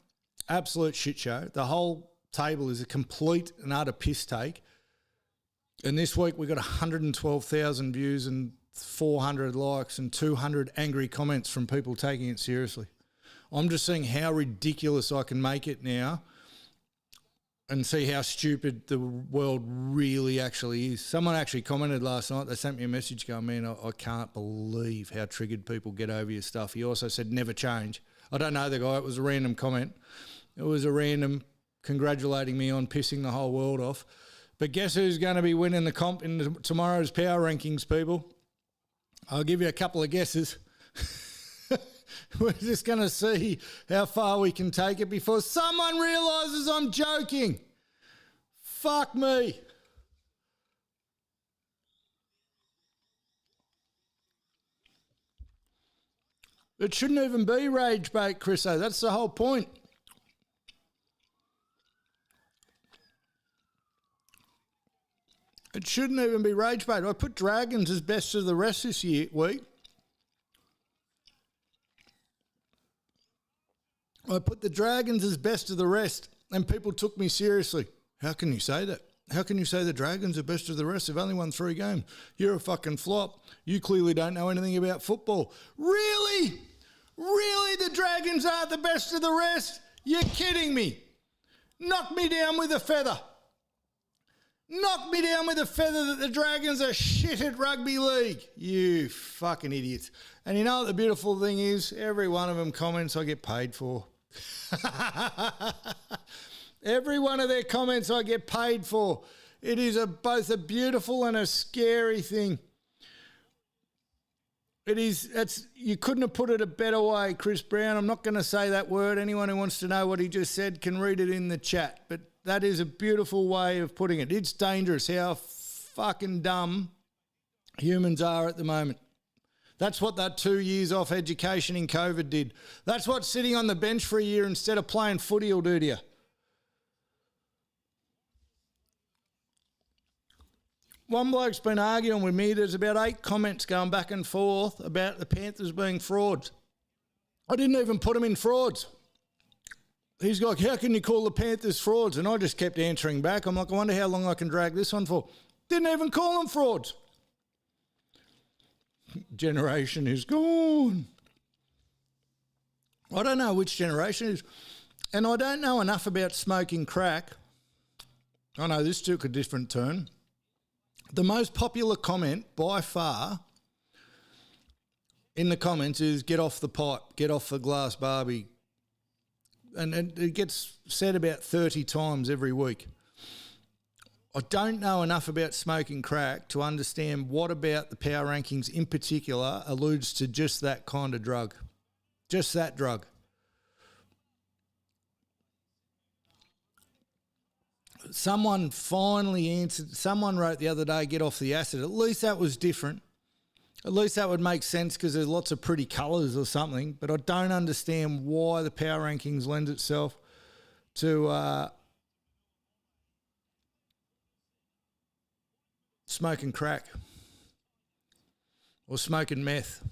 Absolute shit show. The whole table is a complete and utter piss take. And this week we got 112,000 views and 400 likes and 200 angry comments from people taking it seriously. I'm just seeing how ridiculous I can make it now and see how stupid the world really actually is. Someone actually commented last night. They sent me a message going, man, I can't believe how triggered people get over your stuff. He also said, never change. I don't know the guy. It was a random comment. It was a random congratulating me on pissing the whole world off. But guess who's going to be winning the comp in tomorrow's power rankings, people? I'll give you a couple of guesses. We're just going to see how far we can take it before someone realises I'm joking. Fuck me. It shouldn't even be rage bait, Chriso. That's the whole point. It shouldn't even be rage bait. I put Dragons as best of the rest this week. I put the Dragons as best of the rest, and people took me seriously. How can you say that? How can you say the Dragons are best of the rest? They've only won 3 games. You're a fucking flop. You clearly don't know anything about football. Really? Really, the Dragons aren't the best of the rest? You're kidding me. Knock me down with a feather. Knock me down with a feather that the Dragons are shit at rugby league. You fucking idiots. And you know what the beautiful thing is? Every one of them comments I get paid for. Every one of their comments I get paid for. It is both a beautiful and a scary thing. You couldn't have put it a better way, Chris Brown. I'm not going to say that word. Anyone who wants to know what he just said can read it in the chat. But that is a beautiful way of putting it. It's dangerous how fucking dumb humans are at the moment. That's what that 2 years off education in COVID did. That's what sitting on the bench for a year instead of playing footy will do to you. One bloke's been arguing with me. There's about 8 comments going back and forth about the Panthers being frauds. I didn't even put them in frauds. He's like, how can you call the Panthers frauds? And I just kept answering back. I'm like, I wonder how long I can drag this on for. Didn't even call them frauds. Generation is gone. I don't know which generation it is. And I don't know enough about smoking crack. I know this took a different turn. The most popular comment by far in the comments is get off the pipe, get off the glass Barbie. And it gets said about 30 times every week. I don't know enough about smoking crack to understand what about the power rankings in particular alludes to just that kind of drug. Just that drug. Someone finally answered, someone wrote the other day, get off the acid. At least that was different. At least that would make sense because there's lots of pretty colours or something. But I don't understand why the power rankings lends itself to smoking crack or smoking meth.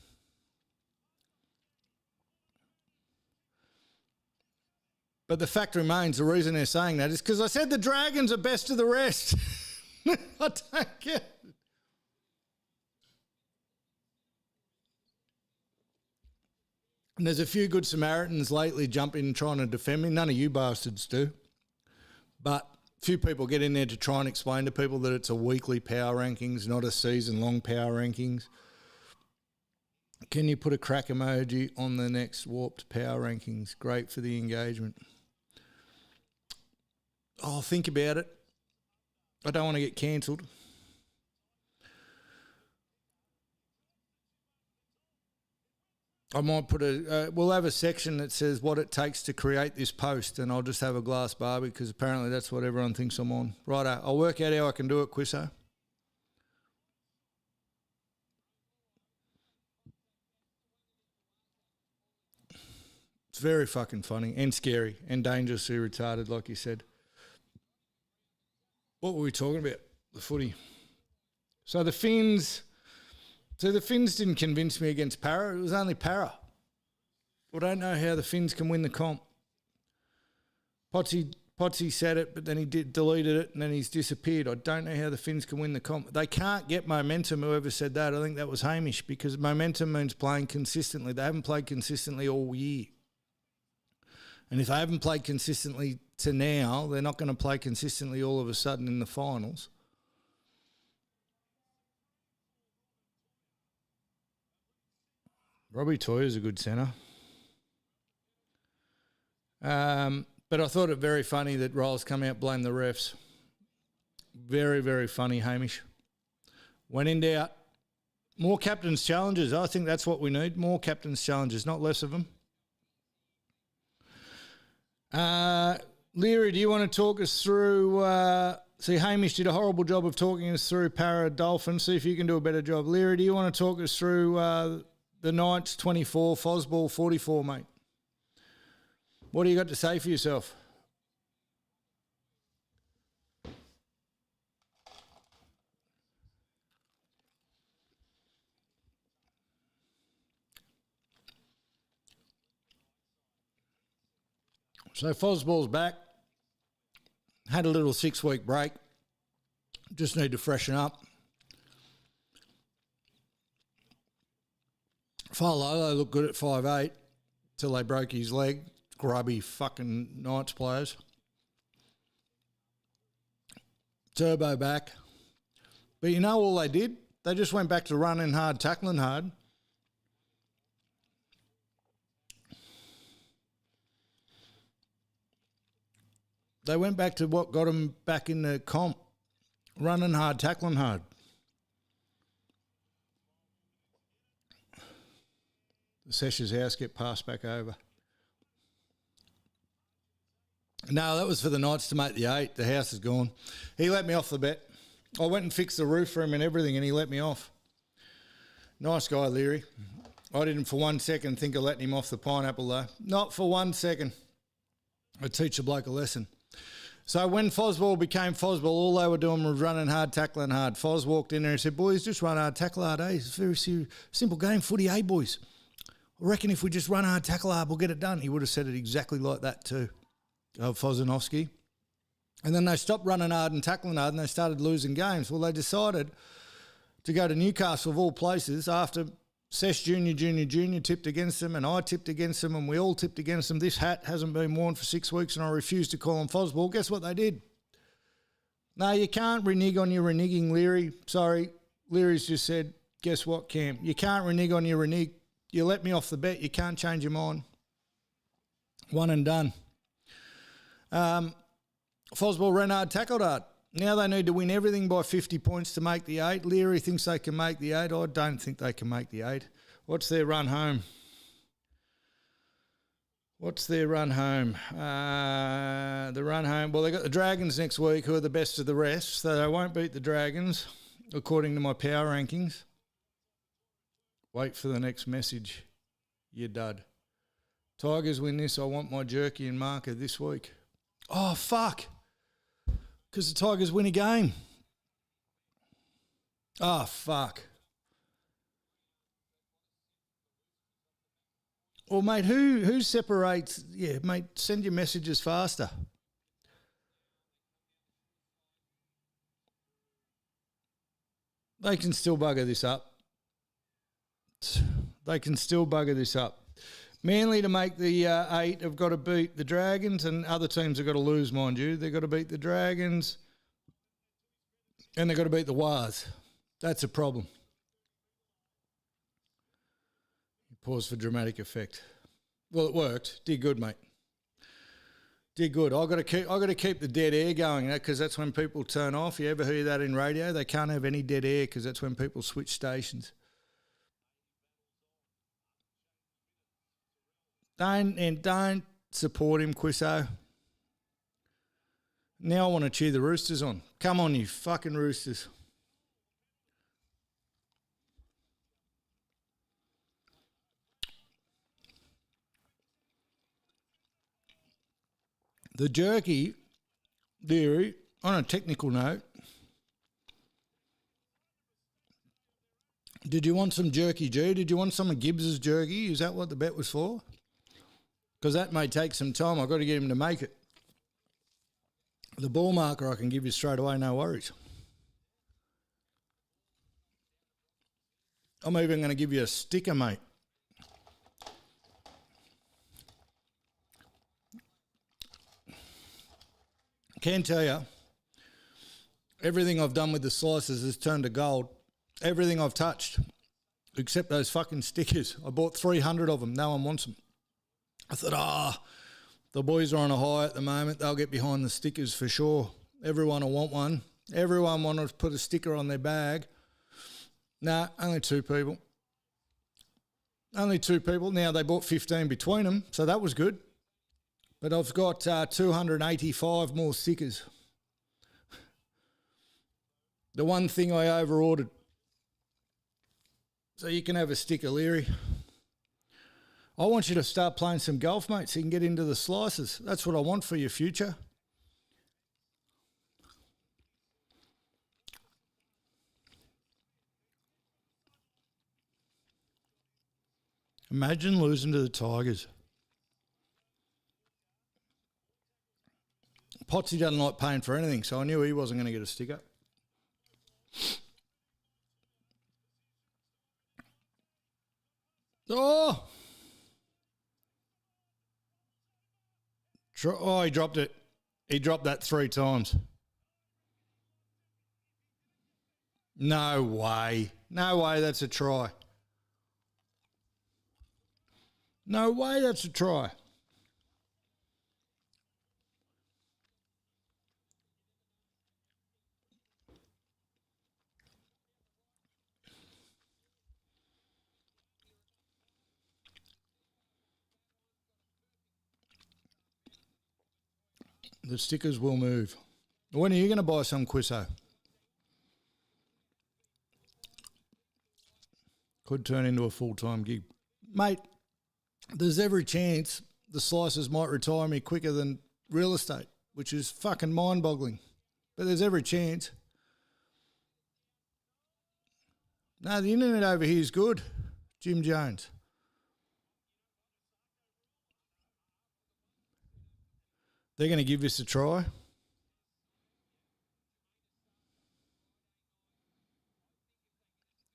But the fact remains, the reason they're saying that is because I said the Dragons are best of the rest. I don't get it. And there's a few good Samaritans lately jumping trying to defend me. None of you bastards do. But a few people get in there to try and explain to people that it's a weekly power rankings, not a season-long power rankings. Can you put a crack emoji on the next warped power rankings? Great for the engagement. Oh, think about it. I don't want to get cancelled. I might put we'll have a section that says what it takes to create this post, and I'll just have a glass Barbie because apparently that's what everyone thinks I'm on. Righto, I'll work out how I can do it, Quisso. It's very fucking funny and scary and dangerously retarded, like you said. What were we talking about? The footy. So the Finns didn't convince me against Para. It was only Para. I don't know how the Finns can win the comp. Potsy said it, but then he deleted it, and then he's disappeared. I don't know how the Finns can win the comp. They can't get momentum, whoever said that. I think that was Hamish, because momentum means playing consistently. They haven't played consistently all year. And if they haven't played consistently to now, they're not going to play consistently all of a sudden in the finals. Robbie Toyer's a good centre. But I thought it very funny that Rolls come out, blame the refs. Very, very funny, Hamish. When in doubt, more captain's challenges. I think that's what we need, more captain's challenges, not less of them. Leary, do you want to talk us through... see, Hamish did a horrible job of talking us through Para Dolphin. See if you can do a better job. Leary, do you want to talk us through the Knights 24, Fozzball 44, mate? What do you got to say for yourself? So Fozzball's back. Had a little 6-week break. Just need to freshen up. Follow, they looked good at 5'8" till they broke his leg. Grubby fucking Knights players. Turbo back. But you know all they did? They just went back to running hard, tackling hard. They went back to what got them back in the comp. Running hard, tackling hard. The Sesh's house get passed back over. No, that was for the Knights to make the 8. The house is gone. He let me off the bet. I went and fixed the roof for him and everything, and he let me off. Nice guy, Leary. I didn't for 1 second think of letting him off the pineapple, though. Not for 1 second. I teach a bloke a lesson. So when Fozzball became Fozzball, all they were doing was running hard, tackling hard. Foz walked in there and said, boys, just run hard, tackle hard, eh? It's a very simple game, footy, eh, boys? I reckon if we just run hard, tackle hard, we'll get it done. He would have said it exactly like that too, Fozanovsky. And then they stopped running hard and tackling hard and they started losing games. Well, they decided to go to Newcastle, of all places, after Sesh Junior tipped against them and I tipped against them and we all tipped against them. This hat hasn't been worn for 6 weeks and I refused to call him Fozzball. Guess what they did? No, you can't renege on your reneging, Leary. Sorry, Leary's just said, guess what, Cam? You can't renege on your renege. You let me off the bet. You can't change your mind. One and done. Fozzball ran hard, tackled hard. Now they need to win everything by 50 points to make the 8. Leary thinks they can make the 8. I don't think they can make the 8. What's their run home? The run home, well, they got the Dragons next week, who are the best of the rest, so they won't beat the Dragons, according to my power rankings. Wait for the next message, you dud. Tigers win this, I want my jerky and marker this week. Oh, fuck. Because the Tigers win a game. Oh, fuck. Well, mate, who separates... Yeah, mate, send your messages faster. They can still bugger this up. Manly, to make the 8, have got to beat the Dragons, and other teams have got to lose, mind you. They've got to beat the Dragons and they've got to beat the Wars. That's a problem. Pause for dramatic effect. Well, it worked. Did good, mate. Did good. I got to keep the dead air going, because that's when people turn off. You ever hear that in radio? They can't have any dead air because that's when people switch stations. Don't support him, Quisso. Now I want to cheer the Roosters on. Come on, you fucking Roosters. The jerky, Leary, on a technical note, did you want some jerky, G? Did you want some of Gibbs's jerky? Is that what the bet was for? because that may take some time. I've got to get him to make it. The ball marker I can give you straight away, no worries. I'm even going to give you a sticker, mate. Can tell you, everything I've done with the slices has turned to gold. Everything I've touched, except those fucking stickers. I bought 300 of them. No one wants them. I thought, the boys are on a high at the moment. They'll get behind the stickers for sure. Everyone will want one. Everyone wanted to put a sticker on their bag. Nah, only 2 people. Only 2 people. Now, they bought 15 between them, so that was good. But I've got 285 more stickers. The one thing I over-ordered. So you can have a sticker, Leary. I want you to start playing some golf, mate, so you can get into the slices. That's what I want for your future. Imagine losing to the Tigers. Potsy doesn't like paying for anything, so I knew he wasn't going to get a sticker. Oh! Oh, he dropped it. He dropped that 3 times. No way. No way that's a try. No way that's a try. The stickers will move. When are you going to buy some, Quisso? Could turn into a full-time gig. Mate, there's every chance the slices might retire me quicker than real estate, which is fucking mind-boggling. But there's every chance. No, the internet over here is good. Jim Jones. They're going to give this a try.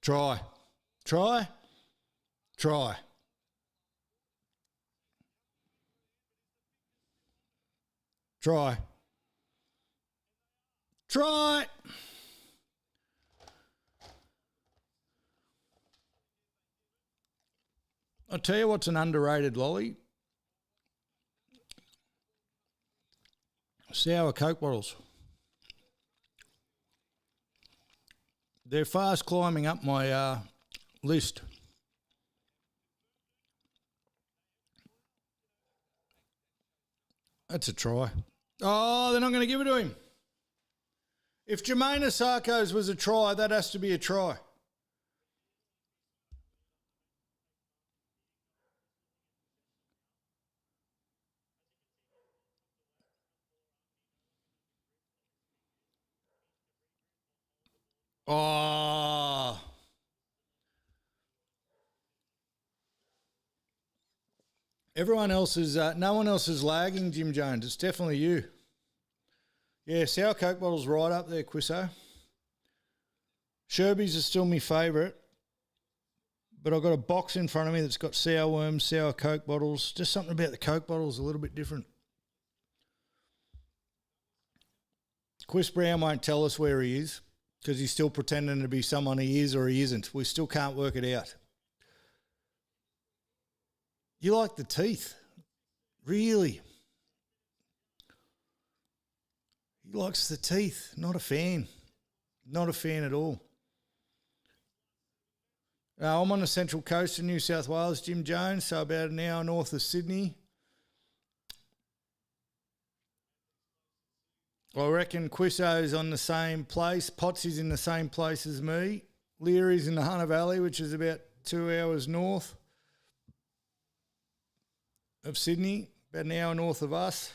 Try. Try. Try. Try. Try. I'll tell you what's an underrated lolly. Sour Coke bottles. They're fast climbing up my list. That's a try. Oh, they're not going to give it to him. If Jermaine Asarko's was a try, that has to be a try. Oh. Everyone else is, no one else is lagging, Jim Jones. It's definitely you. Yeah, Sour Coke bottle's right up there, Quisso. Sherby's are still my favourite. But I've got a box in front of me that's got sour worms, Sour Coke bottles. Just something about the Coke bottles a little bit different. Chris Brown won't tell us where he is because he's still pretending to be someone he is or he isn't. We still can't work it out. You like the teeth? Really? He likes the teeth. Not a fan. Not a fan at all. I'm on the central coast of New South Wales, Jim Jones, so about an hour north of Sydney. I reckon Quisso's on the same place. Potsy's in the same place as me. Leary's in the Hunter Valley, which is about 2 hours north of Sydney, about an hour north of us.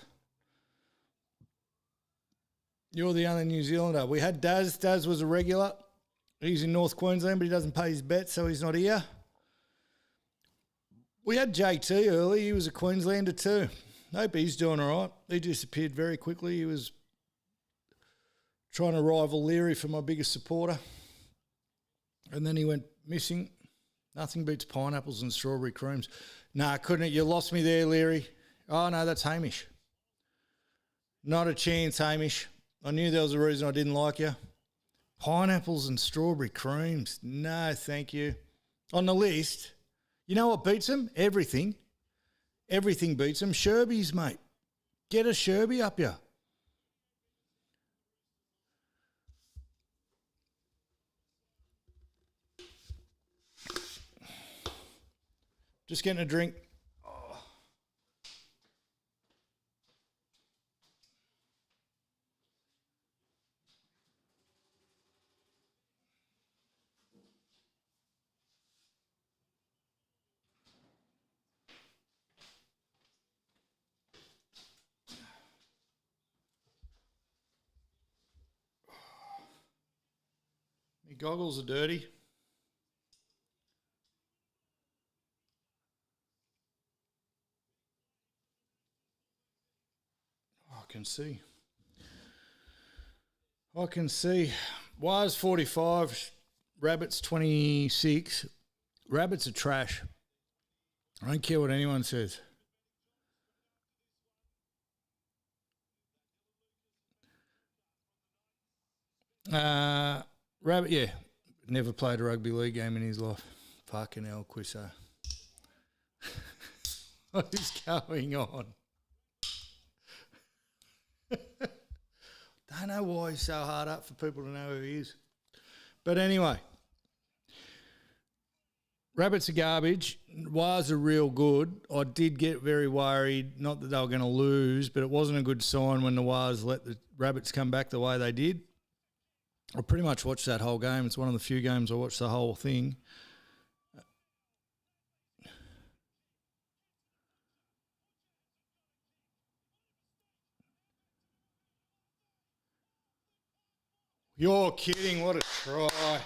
You're the only New Zealander. We had Daz. Daz was a regular. He's in North Queensland, but he doesn't pay his bet, so he's not here. We had JT early. He was a Queenslander too. Hope he's doing all right. He disappeared very quickly. He was trying to rival Leary for my biggest supporter. And then he went missing. Nothing beats pineapples and strawberry creams. Nah, couldn't it? You lost me there, Leary. Oh, no, that's Hamish. Not a chance, Hamish. I knew there was a reason I didn't like you. Pineapples and strawberry creams. No, thank you. On the list, you know what beats them? Everything. Everything beats them. Sherbies, mate. Get a Sherbie up here. Just getting a drink. Oh. My goggles are dirty. I can see. I can see. Wires 45, Rabbits 26. Rabbits are trash. I don't care what anyone says. Rabbit, yeah. Never played a rugby league game in his life. Fucking hell, Quizzo. What is going on? Don't know why he's so hard up for people to know who he is. But anyway, Rabbits are garbage. Wires are real good. I did get very worried, not that they were going to lose, but it wasn't a good sign when the Wires let the Rabbits come back the way they did. I pretty much watched that whole game. It's one of the few games I watched the whole thing. You're kidding. What a try.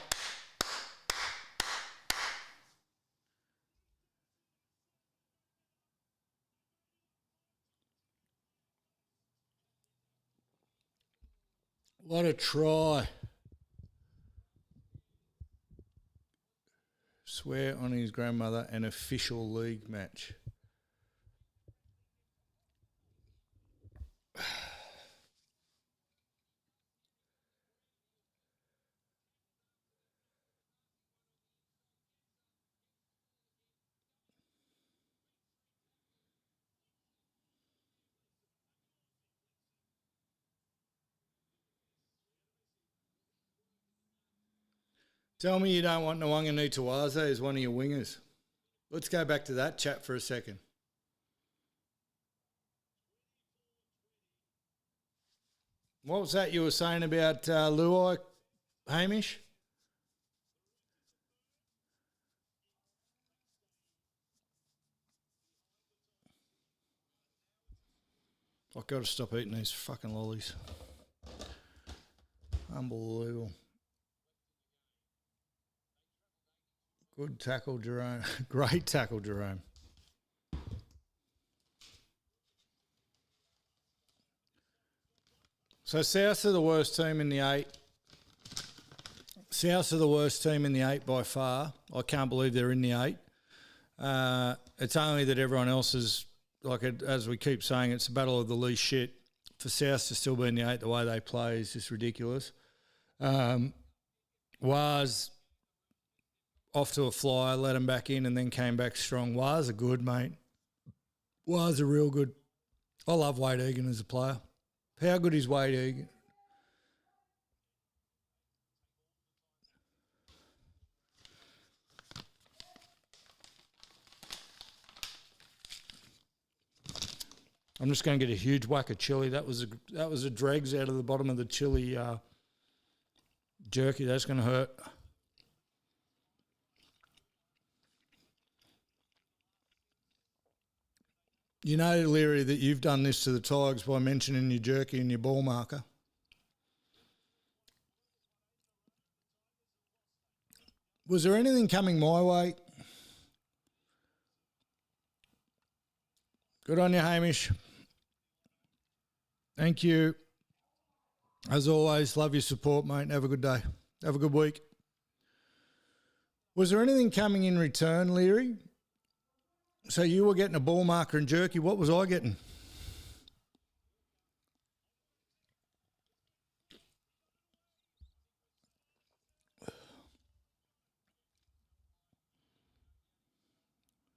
What a try. Swear on his grandmother, an official league match. Tell me you don't want Nwanga Nutawaze as one of your wingers. Let's go back to that chat for a second. What was that you were saying about Luai, Hamish? I've got to stop eating these fucking lollies. Unbelievable. Good tackle, Jerome. Great tackle, Jerome. So South are the worst team in the 8. South are the worst team in the 8 by far. I can't believe they're in the 8. It's only that everyone else is, like as we keep saying, it's a battle of the least shit. For South to still be in the 8 the way they play is just ridiculous. Was off to a flyer, let them back in, and then came back strong. Wars are good, mate. Wars are real good. I love Wade Egan as a player. How good is Wade Egan? I'm just going to get a huge whack of chili. That was a dregs out of the bottom of the chili jerky. That's going to hurt. You know, Leary, that you've done this to the Tigers by mentioning your jerky and your ball marker. Was there anything coming my way? Good on you, Hamish. Thank you. As always, love your support, mate. Have a good day. Have a good week. Was there anything coming in return, Leary? So you were getting a ball marker and jerky. What was I getting?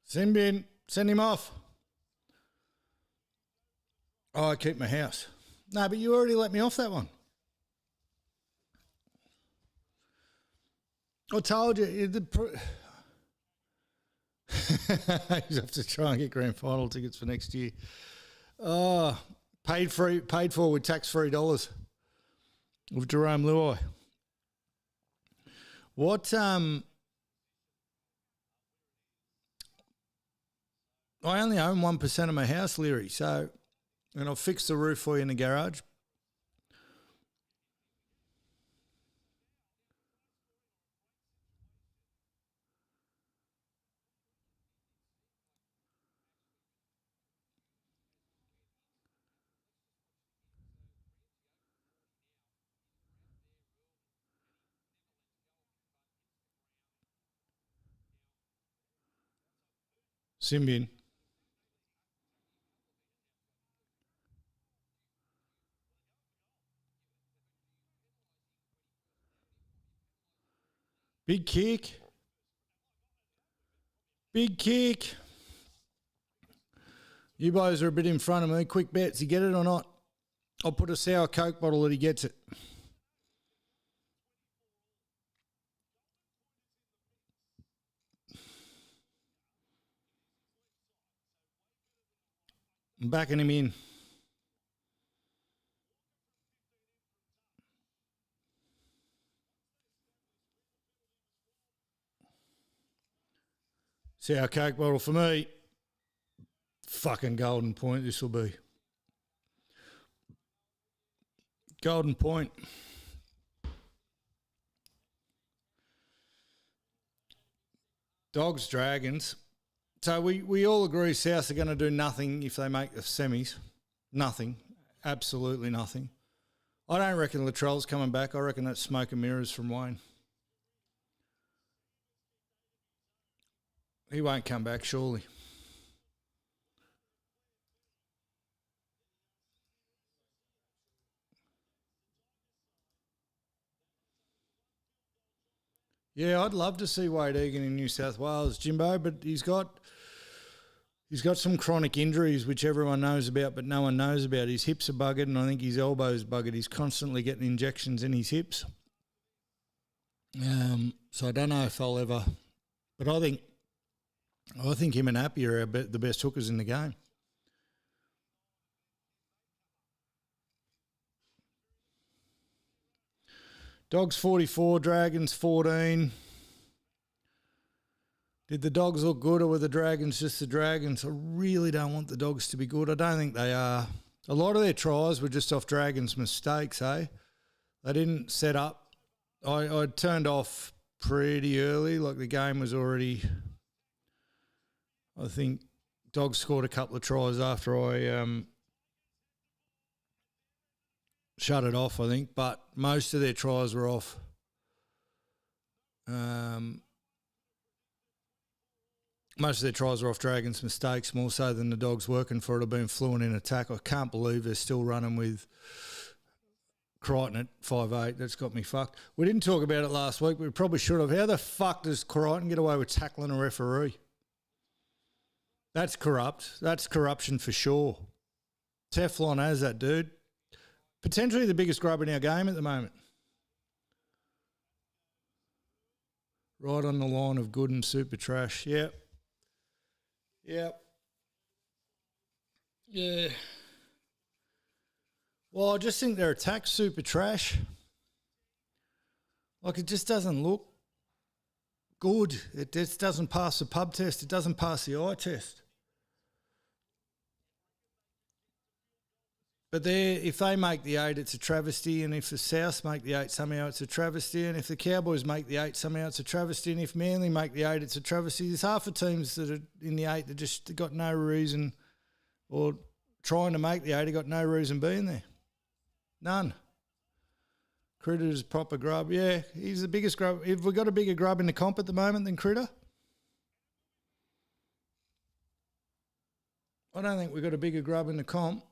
Simbin, send him off. Oh, I keep my house. No, but you already let me off that one. I told you. You have to try and get grand final tickets for next year. Oh, paid for with tax-free dollars with Jerome Luai. What I only own 1% of my house, Leary, so and I'll fix the roof for you in the garage. Symbian. Big kick. Big kick. You boys are a bit in front of me. Quick bets. You get it or not? I'll put a sour Coke bottle that he gets it. I'm backing him in. Sour Coke bottle for me. Fucking golden point this will be. Golden point. Dogs, Dragons. So we all agree South are going to do nothing if they make the semis. Nothing. Absolutely nothing. I don't reckon Latrell's coming back. I reckon that's smoke and mirrors from Wayne. He won't come back, surely. Yeah, I'd love to see Wade Egan in New South Wales, Jimbo, but he's got some chronic injuries which everyone knows about but no one knows about. His hips are buggered and I think his elbow's buggered. He's constantly getting injections in his hips. So I don't know if I'll ever... But I think him and Appy are the best hookers in the game. Dogs 44, Dragons 14. Did the Dogs look good or were the Dragons just the Dragons? I really don't want the Dogs to be good. I don't think they are. A lot of their tries were just off Dragons' mistakes, eh? They didn't set up. I turned off pretty early, like the game was already... I think Dogs scored a couple of tries after I shut it off, I think, but most of their tries were off. Most of their tries were off Dragons' mistakes, more so than the Dogs working for it or being fluent in attack. I can't believe they're still running with Crichton at 5'8". That's got me fucked. We didn't talk about it last week, but we probably should have. How the fuck does Crichton get away with tackling a referee? That's corrupt. That's corruption for sure. Teflon has that, dude. Potentially the biggest grub in our game at the moment. Right on the line of good and super trash. Yep. Yep. Yeah. Well, I just think their attack's super trash. Like, it just doesn't look good. It just doesn't pass the pub test. It doesn't pass the eye test. But if they make the 8, it's a travesty. And if the South make the 8, somehow it's a travesty. And if the Cowboys make the 8, somehow it's a travesty. And if Manly make the 8, it's a travesty. There's half the teams that are in the 8 that just got no reason or trying to make the 8, he got no reason being there. None. Critter's proper grub. Yeah, he's the biggest grub. Have we got a bigger grub in the comp at the moment than Critter? I don't think we've got a bigger grub in the comp.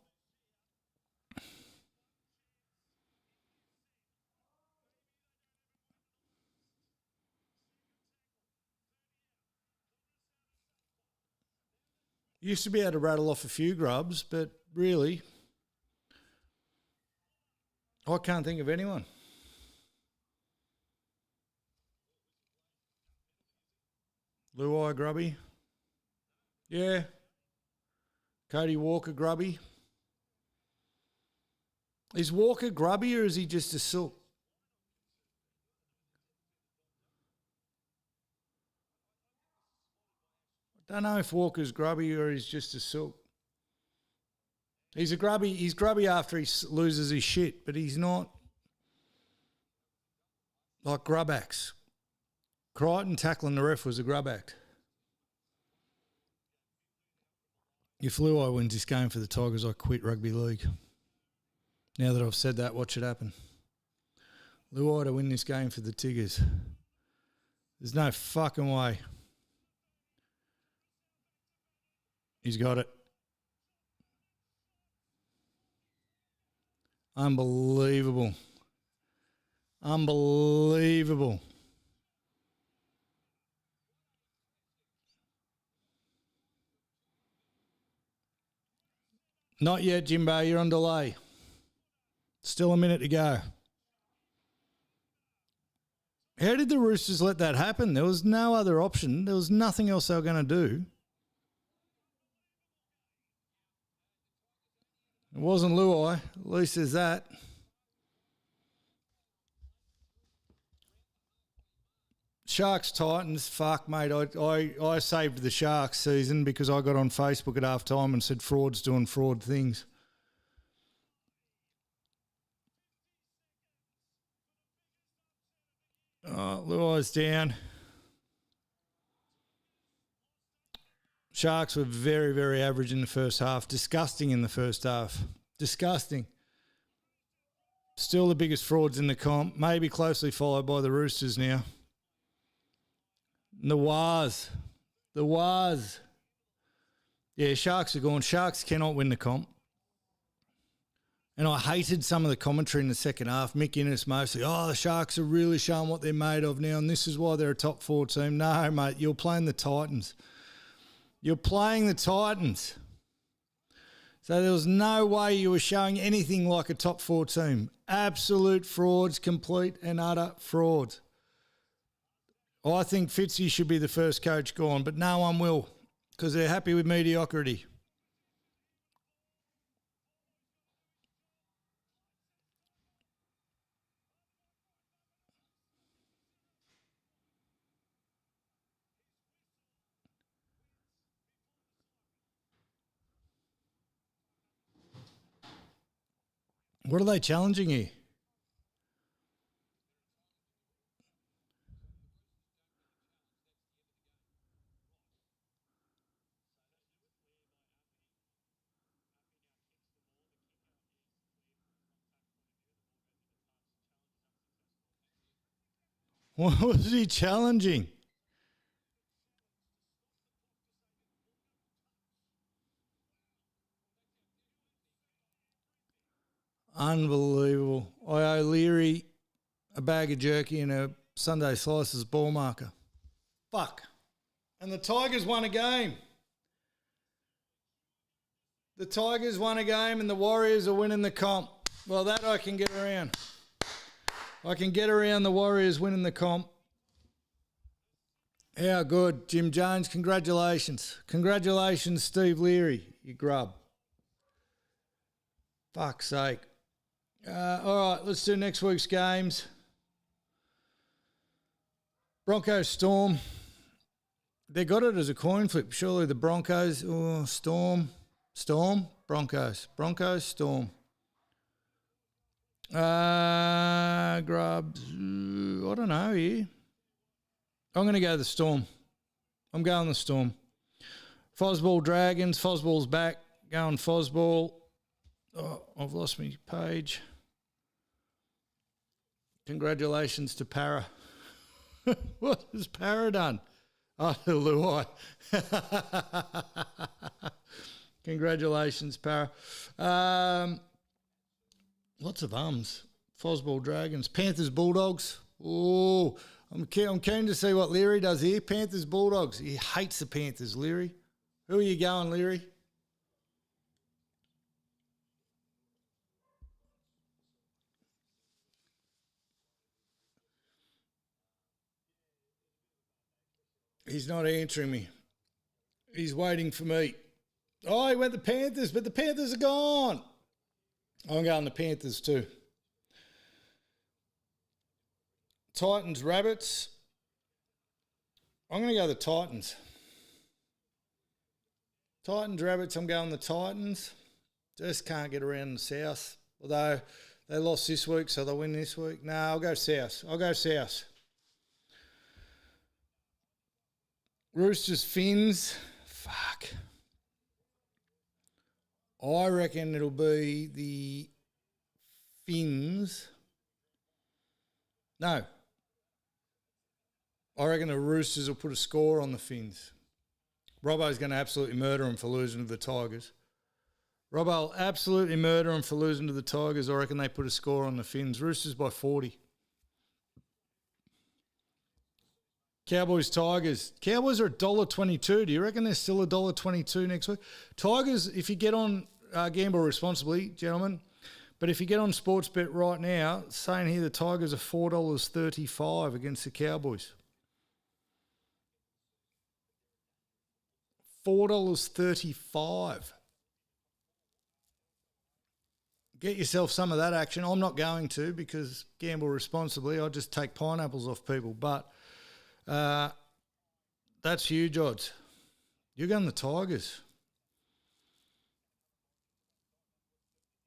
Used to be able to rattle off a few grubs, but really, I can't think of anyone. Luai grubby. Yeah. Cody Walker grubby. Is Walker grubby or is he just a silk? I don't know if Walker's grubby or he's just a silk. He's grubby after he loses his shit, but he's not like grub acts. Crichton tackling the ref was a grub act. If Luai wins this game for the Tigers, I quit rugby league. Now that I've said that, watch it happen. Luai to win this game for the Tigers. There's no fucking way. He's got it. Unbelievable. Unbelievable. Not yet, Jimbo. You're on delay. Still a minute to go. How did the Roosters let that happen? There was no other option. There was nothing else they were going to do. It wasn't Luai. At least there's that. Sharks Titans, fuck mate, I saved the Sharks season because I got on Facebook at half time and said fraud's doing fraud things. Oh, Luai's down. Sharks were very, very average in the first half. Disgusting in the first half. Disgusting. Still the biggest frauds in the comp. Maybe closely followed by the Roosters now. The Waz. Yeah, Sharks are gone. Sharks cannot win the comp. And I hated some of the commentary in the second half. Mick Innes mostly, the Sharks are really showing what they're made of now, and this is why they're a top 4 team. No, mate, you're playing the Titans. You're playing the Titans. So there was no way you were showing anything like a top 4 team. Absolute frauds, complete and utter frauds. I think Fitzy should be the first coach gone, but no one will because they're happy with mediocrity. What are they challenging here? What was he challenging? Unbelievable. I owe Leary a bag of jerky and a Sunday Slices ball marker. Fuck. And the Tigers won a game. The Tigers won a game and the Warriors are winning the comp. Well, that I can get around. I can get around the Warriors winning the comp. How good. Jim Jones, congratulations. Congratulations, Steve Leary, you grub. Fuck's sake. All right, let's do next week's games. Broncos Storm. They got it as a coin flip. Surely the Broncos, Storm, Broncos, Storm. Grubs, I don't know here. I'm going to go the Storm. I'm going the Storm. Fozzball Dragons. Fozzball's back. Going Fozzball. Oh, I've lost my page. Congratulations to Para. What has Para done? Oh, the Luai. Congratulations, Para. Lots of ums. Fozzball Dragons. Panthers Bulldogs. Oh, I'm keen to see what Leary does here. Panthers Bulldogs. He hates the Panthers, Leary. Who are you going, Leary? He's not answering me. He's waiting for me. Oh, he went the Panthers, but the Panthers are gone. I'm going the Panthers too. Titans, Rabbits. I'm going to go the Titans. Titans, Rabbits, I'm going the Titans. Just can't get around the South. Although they lost this week, so they'll win this week. No, I'll go South. Roosters, Finns. Fuck. I reckon it'll be the Finns. No. I reckon the Roosters will put a score on the Finns. Robbo's going to absolutely murder them for losing to the Tigers. Robbo will absolutely murder them for losing to the Tigers. I reckon they put a score on the Finns. Roosters by 40. Cowboys, Tigers. Cowboys are $1.22. Do you reckon they're still $1.22 next week? Tigers, if you get on, gamble responsibly, gentlemen, but if you get on Sportsbet right now, saying here the Tigers are $4.35 against the Cowboys. $4.35. Get yourself some of that action. I'm not going to because gamble responsibly. I just take pineapples off people, but that's huge odds. You're going the Tigers.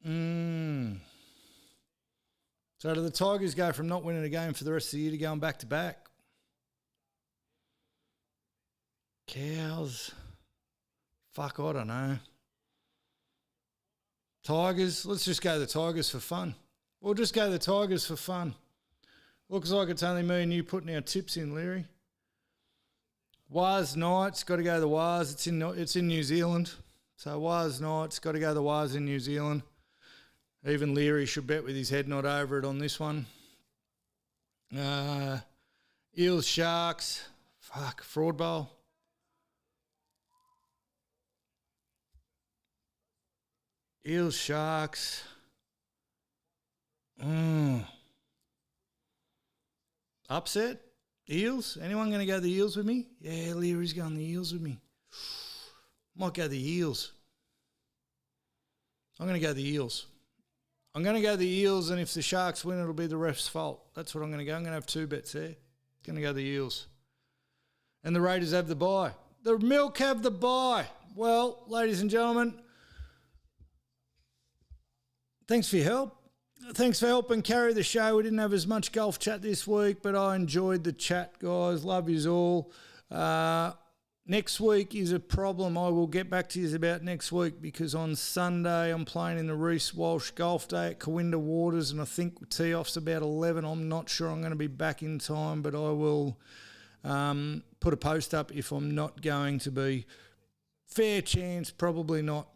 So do the Tigers go from not winning a game for the rest of the year to going back to back? Cows. Fuck, I don't know. Tigers. Let's just go the Tigers for fun. We'll just go the Tigers for fun. Looks like it's only me and you putting our tips in, Leary. Waz Knights, got to go the Waz. It's in New Zealand. So Waz Knights, got to go the Waz in New Zealand. Even Leary should bet with his head not over it on this one. Eels, Sharks. Fuck, Fraud Bowl. Eels, Sharks. Upset? Eels? Anyone going to go the Eels with me? Yeah, Leary's going the Eels with me. Might go the Eels. I'm going to go the Eels. I'm going to go the Eels, and if the Sharks win, it'll be the ref's fault. That's what I'm going to go. I'm going to have two bets there. Going to go the Eels. And the Raiders have the bye. The Milk have the bye. Well, ladies and gentlemen, thanks for your help. Thanks for helping carry the show. We didn't have as much golf chat this week, but I enjoyed the chat, guys. Love yous all. Next week is a problem. I will get back to you about next week because on Sunday I'm playing in the Reece Walsh Golf Day at Corinda Waters, and I think tee-off's about 11. I'm not sure I'm going to be back in time, but I will put a post up if I'm not going to be. Fair chance, probably not.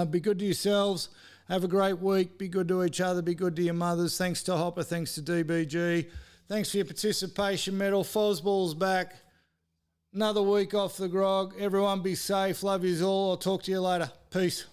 Be good to yourselves. Have a great week. Be good to each other. Be good to your mothers. Thanks to Hopper. Thanks to DBG. Thanks for your participation, Medal. Fozzball's back. Another week off the grog. Everyone be safe. Love yous all. I'll talk to you later. Peace.